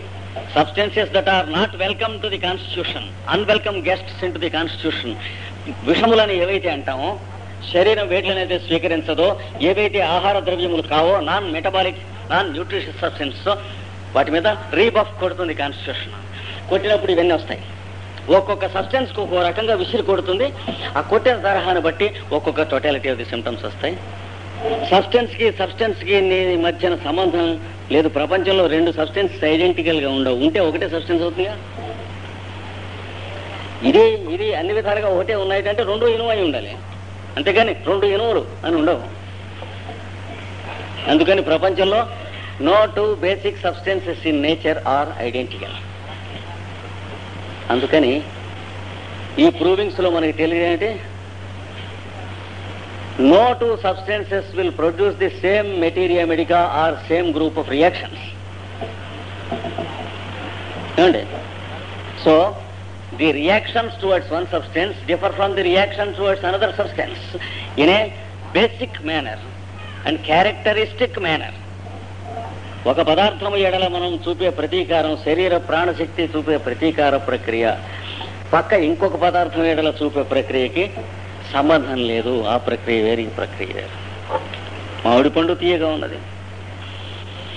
substances that are not welcome to the constitution, unwelcome guests in to the constitution. విషములని ఏవైతే అంటామో, శరీరం వేట్లనైతే స్వీకరించదో, ఏవైతే ఆహార ద్రవ్యములు కావో, non metabolic non nutritious substance, వాటి మీద రీబఫ్ కొడుతుంది కాన్స్టిట్యూషన్. కొట్టినప్పుడు ఇవన్నీ వస్తాయి. ఒక్కొక్క సబ్స్టెన్స్ కు ఒక్కో రకంగా విసిరి కొడుతుంది. ఆ కొట్టిన తరహాను బట్టి ఒక్కొక్క టోటాలిటీ ఆఫ్ ది సిమ్టమ్స్ వస్తాయి. సబ్స్టెన్స్ కి మధ్యన సంబంధం లేదు. ప్రపంచంలో 2 సబ్స్టెన్స్ ఐడెంటికల్ గా ఉండవు. ఉంటే ఒకటే సబ్స్టెన్స్ అవుతుందిగా. ఇది అన్ని విధాలుగా ఒకటే ఉన్నాయంటే 2 ఇనుము అయి ఉండాలి, అంతేగాని 2 ఇనుములు అని ఉండవు. అందుకని ప్రపంచంలో no 2 basic substances in nature are identical. అందుకని ఈ ప్రూవింగ్స్ లో మనకి తెలియదేంటి, no 2 substances will produce the same materia medica or same group of reactions. So the reactions towards one substance differ from the reactions towards another substance in a basic manner and characteristic manner. ఒక పదార్థము ఎడల మనం చూపే ప్రతీకారం, శరీర ప్రాణశక్తి చూపే ప్రతీకార ప్రక్రియ పక్క ఇంకొక పదార్థం ఎడల చూపే ప్రక్రియకి సంబంధం లేదు. ఆ ప్రక్రియ వేరు, ఈ ప్రక్రియ వేరు. మామిడి పండు తీయగా ఉన్నది,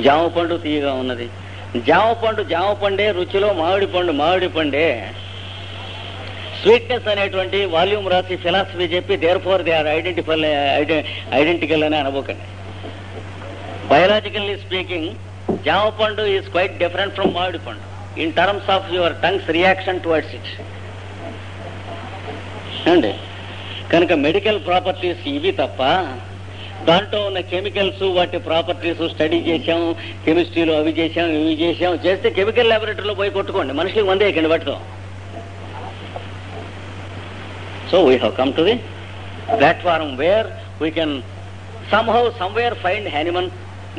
జామ పండు తీయగా ఉన్నది. జామ పండే రుచిలో మామిడి పండే. స్వీట్నెస్ అనేటువంటి వాల్యూమ్ రాసి ఫిలాసఫీ చెప్పి therefore they are identical అని అనబోకండి. బయలాజికల్లీ స్పీకింగ్, జామ పండు ఈజ్ క్వైట్ డిఫరెంట్ ఫ్రమ్ మామిడి పండు in terms of your tongues reaction towards it అండి. కనుక మెడికల్ ప్రాపర్టీస్ ఇవి తప్ప దాంట్లో ఉన్న కెమికల్స్, వాటి ప్రాపర్టీస్ స్టడీ చేశాం, కెమిస్ట్రీలో అవి చేశాం, ఇవి చేశాం. చేస్తే కెమికల్ ల్యాబొరేటరీలో పోయి కొట్టుకోండి, మనుషులకు మందే ఎక్కండి వాటితో. So we have come to the platform where we can somehow somewhere find Hahnemann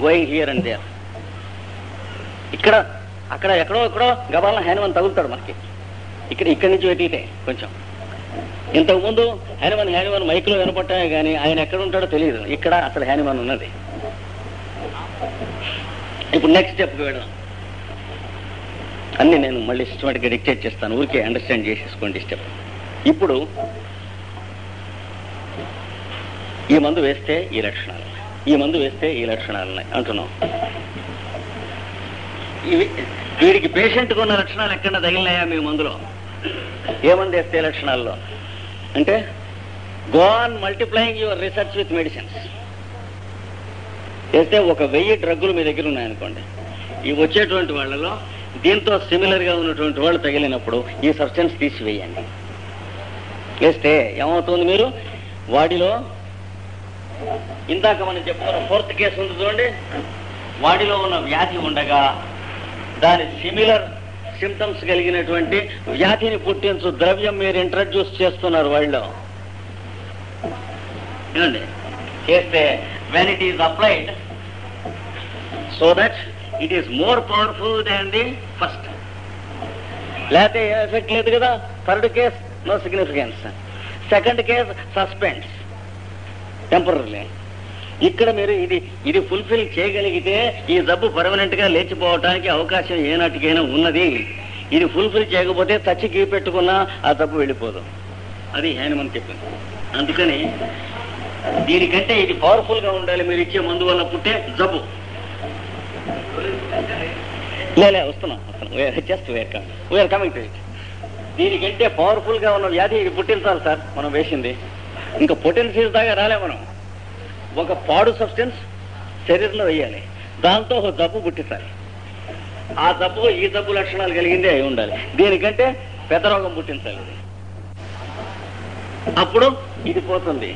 going here and there. అక్కడ ఎక్కడో గబాలన హ్యానిమన్ తగులుతాడు మనకి. ఇక్కడి నుంచి వెతికితే కొంచెం. ఇంతకు ముందు హ్యానిమన్ మైక్లో వినపట్టామే కానీ ఆయన ఎక్కడ ఉంటాడో తెలియదు. ఇక్కడ అసలు హ్యానిమన్ ఉన్నది. ఇప్పుడు నెక్స్ట్ స్టెప్కి వెళ్దాం. అన్ని నేను మళ్ళీ సిస్టమేటిక్గా డిక్టేట్ చేస్తాను, ఊరికే అండర్స్టాండ్ చేసేసుకోండి స్టెప్. ఇప్పుడు ఈ మందు వేస్తే ఈ లక్షణాలు, ఈ మందు వేస్తే ఈ లక్షణాలు ఉన్నాయి అంటున్నాం. వీడికి పేషెంట్కి ఉన్న లక్షణాలు ఎక్కడ తగిలినాయా మీ మందులో? ఏ మందు వేస్తే లక్షణాల్లో అంటే go on multiplying your research with medicines. వేస్తే 1000 డ్రగ్గులు మీ దగ్గర ఉన్నాయనుకోండి, ఈ వచ్చేటువంటి వాళ్ళలో దీంతో సిమిలర్గా ఉన్నటువంటి వాళ్ళు తగిలినప్పుడు ఈ సబ్స్టెన్స్ తీసివేయండి. వేస్తే ఏమవుతుంది, మీరు వాడిలో ఇందాక మనం చెప్పుకున్న 4th కేసు ఉంది చూడండి, వాడిలో ఉన్న వ్యాధి ఉండగా దాని సిమిలర్ సిమ్టమ్స్ కలిగినటువంటి వ్యాధిని పుట్టించు ద్రవ్యం మీరు ఇంట్రడ్యూస్ చేస్తున్నారు వాళ్ళలో. ఏమండి చేస్తే when it is applied so that it is more powerful than the first. లేకపోతే ఏ ఎఫెక్ట్ లేదు కదా. 3rd case no significance, 2nd case suspends temporary. ఇక్కడ మీరు ఇది ఫుల్ఫిల్ చేయగలిగితే ఈ జబ్బు పర్మనెంట్ గా లేచిపోవటానికి అవకాశం ఏనాటికైనా ఉన్నది. ఇది ఫుల్ఫిల్ చేయకపోతే చచ్చికి పెట్టుకున్నా ఆ జబ్బు వెళ్ళిపోదు. అది హ్యానిమన్ చెప్పింది. అందుకని దీనికంటే ఇది పవర్ఫుల్ గా ఉండాలి మీరు ఇచ్చే మందు వల్ల పుట్టే జబ్బు. వస్తున్నాం just we're coming to it. దీనికంటే పవర్ఫుల్ గా ఉన్న వ్యాధి ఇది పుట్టించాలి సార్ మనం వేసింది. ఇంకా పొటెన్షియల్ దాకా రాలే మనం. ఒక పాడు సబ్స్టెన్స్ శరీరంలో వేయాలి, దాంతో ఒక జబ్బు పుట్టించాలి. ఆ జబ్బు ఈ జబ్బు లక్షణాలు కలిగిందే అయి ఉండాలి. దీనికంటే పెద్ద రోగం పుట్టించాలి. అప్పుడు ఇది పోతుంది.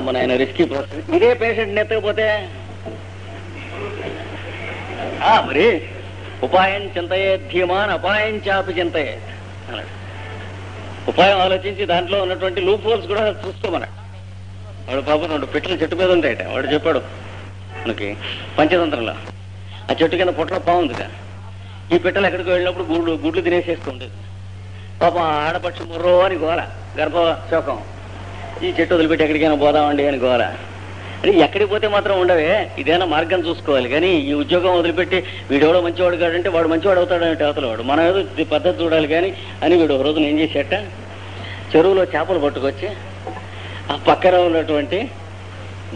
మన ఆయన రిస్కీ ప్రాసెస్. ఇదే పేషెంట్ని ఎత్తకపోతే మరి ఉపాయం చింతయే ధీమాన్ అపాయం చాపి చింతయే అన్నాడు. ఉపాయం ఆలోచించి దాంట్లో ఉన్నటువంటి లూప్ హోల్స్ కూడా చూసుకోమన్నాడు. వాడు పాపం 2 పిట్టలు చెట్టు మీద ఉంటాయట. వాడు చెప్పాడు మనకి పంచతంత్రంలో, ఆ చెట్టు కింద పుట్టలో బాగుందిగా, ఈ పిట్టలు ఎక్కడికి వెళ్ళినప్పుడు గుడ్లు తినేసేస్తూ ఉండేది. పాపం ఆడపక్షి ముర్రో అని గోల, గర్భశోకం, ఈ చెట్టు వదిలిపెట్టి ఎక్కడికైనా పోదామండి అని గోల. అంటే ఎక్కడికి పోతే మాత్రం ఉండవే, ఇదేనా మార్గం చూసుకోవాలి. కానీ ఈ ఉద్యోగం వదిలిపెట్టి వీడెవడో మంచివాడు కాడంటే వాడు మంచివాడు అవుతాడంటే అవతల వాడు, మనం ఏదో పద్ధతి చూడాలి కానీ అని వీడు ఒక రోజున ఏం చేసేట, చెరువులో చేపలు పట్టుకొచ్చి ఆ పక్కన ఉన్నటువంటి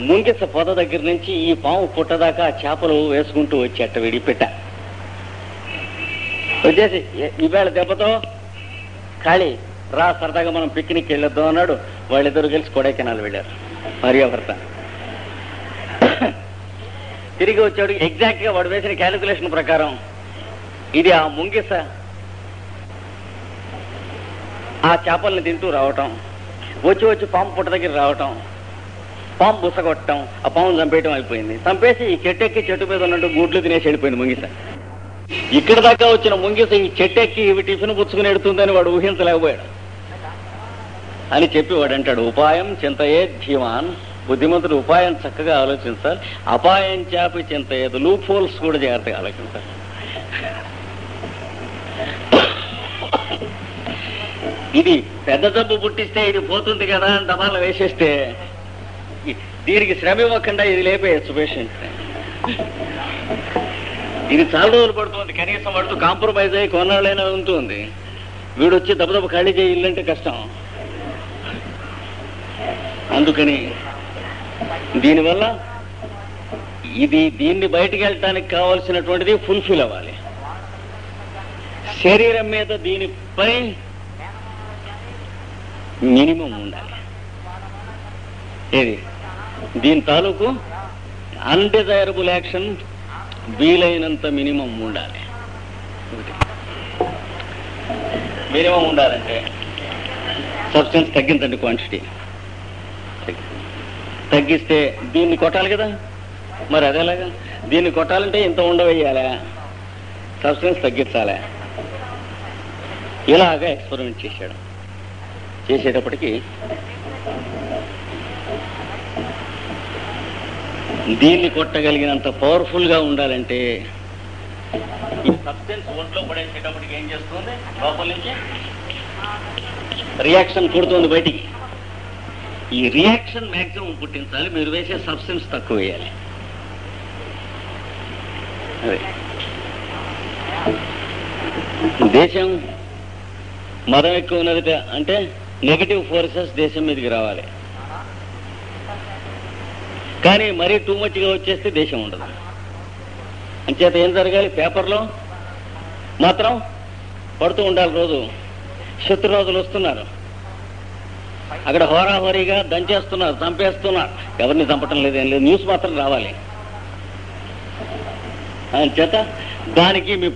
ముంగిస పొద దగ్గర నుంచి ఈ పాము పుట్టదాకా ఆ చేపలు వేసుకుంటూ వచ్చేట వీడి పిట్ట. వచ్చేసి ఈవేళ దెబ్బతో ఖాళీ రా, సరదాగా మనం పిక్నిక్ వెళ్ళొద్దాం అన్నాడు. వాళ్ళిద్దరు కలిసి కొడైకెనాల్ వెళ్ళారు, భార్యాభర్త. తిరిగి వచ్చాడు. ఎగ్జాక్ట్ గా వాడు వేసిన క్యాలిక్యులేషన్ ప్రకారం ఇది ఆ ముంగిస ఆ చేపల్ని తింటూ రావటం, వచ్చి పాము పుట్ట దగ్గర రావటం, పాము బుసగొట్టడం, ఆ పామును చంపేయటం అయిపోయింది. చంపేసి ఈ చెట్టెక్కి చెట్టు మీద ఉన్నట్టు గుడ్లు తినేసి వెళ్ళిపోయింది ముంగిస. ఇక్కడ దాకా వచ్చిన ముంగిస ఈ చెట్టెక్కి ఇవి టిఫిన్ పుచ్చుకుని ఎడుతుందని వాడు ఊహించలేకపోయాడు అని చెప్పి వాడు అంటాడు, ఉపాయం చింతయే ధీమాన్, బుద్ధిమంతుడు ఉపాయం చక్కగా ఆలోచించాలి, అపాయం చాపి చింతయేదు, లూప్ హోల్స్ కూడా జాగ్రత్తగా ఆలోచించాలి. ఇది పెద్ద జబ్బు పుట్టిస్తే ఇది పోతుంది కదా అని డబాలు వేసేస్తే దీనికి శ్రమ ఇవ్వకుండా ఇది లేపేయచ్చు పేషెంట్. ఇది చాలా రోజులు పడుతుంది, కనీసం పడుతూ కాంప్రమైజ్ అయ్యి కొన్నాళ్ళైనా ఉంటుంది. వీడు వచ్చి దెబ్బ ఖాళీ చేయి ఇల్లంటే కష్టం. అందుకని దీనివల్ల దీన్ని బయటికి వెళ్ళటానికి కావాల్సినటువంటిది ఫుల్ఫిల్ అవ్వాలి. శరీరం మీద దీనిపై మినిమం ఉండాలి. ఏది దీని తాలూకు అన్డిజైరబుల్ యాక్షన్ వీలైనంత మినిమం ఉండాలి. మినిమం ఉండాలంటే సబ్స్టెన్స్ తగ్గించండి, క్వాంటిటీ తగ్గిస్తే దీన్ని కొట్టాలి కదా, మరి అదేలాగా దీన్ని కొట్టాలంటే ఇంత ఉండవేయాలా, సబ్స్టెన్స్ తగ్గించాలా. ఇలాగా ఎక్స్పెరిమెంట్ చేశాడు. చేసేటప్పటికి దీన్ని కొట్టగలిగినంత పవర్ఫుల్ గా ఉండాలంటే ఈ సబ్స్టెన్స్ ఒంట్లో పడేసేటప్పటికి ఏం చేస్తుంది, లోపల నుంచి రియాక్షన్ పుడుతుంది బయటికి. ఈ రియాక్షన్ మ్యాక్సిమం పుట్టించాలి, మీరు వేసే సబ్స్టెన్స్ తక్కువ వేయాలి. అదే దేశం మదం ఎక్కువ ఉన్నది అంటే నెగటివ్ ఫోర్సెస్ దేశం మీదకి రావాలి. కానీ మరీ టూ మచ్గా వచ్చేస్తే దేశం ఉండదు. అంచేత ఏం జరగాలి, పేపర్లో మాత్రం పడుతూ ఉండాలి. రోజు శత్రురాజులు వస్తున్నారు, అక్కడ హోరాహోరీగా దంచేస్తున్నారు, చంపేస్తున్నారు, ఎవరిని చంపటం లేదేం లేదు, న్యూస్ మాత్రం రావాలి. అంచేత దానికి మీ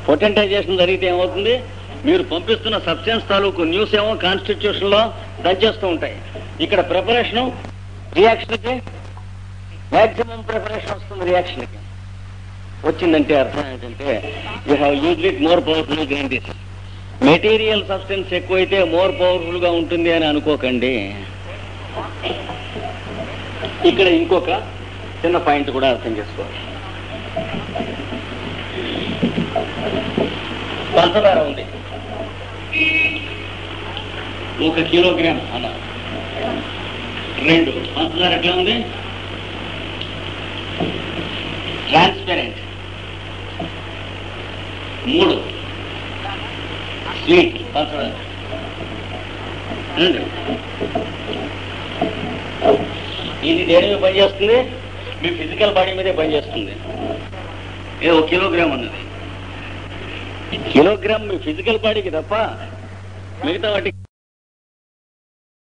పొటెంటైజేషన్ జరిగితే ఏమవుతుంది, మీరు పంపిస్తున్న సబ్స్టెన్స్ తాలూకు న్యూస్ ఏమో కాన్స్టిట్యూషన్ లో దంచేస్తూ ఉంటాయి. ఇక్కడ ప్రిపరేషను రియాక్షన్కి మ్యాక్సిమం ప్రిపరేషన్ వస్తుంది. రియాక్షన్కి వచ్చిందంటే అర్థం ఏంటంటే you have used it more powerful than this. Material substance ఎక్కువైతే మోర్ పవర్ఫుల్ గా ఉంటుంది అని అనుకోకండి. ఇక్కడ ఇంకొక చిన్న పాయింట్ కూడా అర్థం చేసుకోవాలి. పంచదార ఉంది, 1 కిలోగ్రామ్ అన్న 2 పంచదార ఎట్లా ఉంది, ట్రాన్స్పరెంట్. 3 స్వీట్ పంచదార. ఇది దేని మీద పనిచేస్తుంది, మీ ఫిజికల్ బాడీ మీదే పనిచేస్తుంది. 1 కిలోగ్రామ్ అన్నది, కిలోగ్రామ్ మీ ఫిజికల్ బాడీకి తప్ప మిగతా వాటికి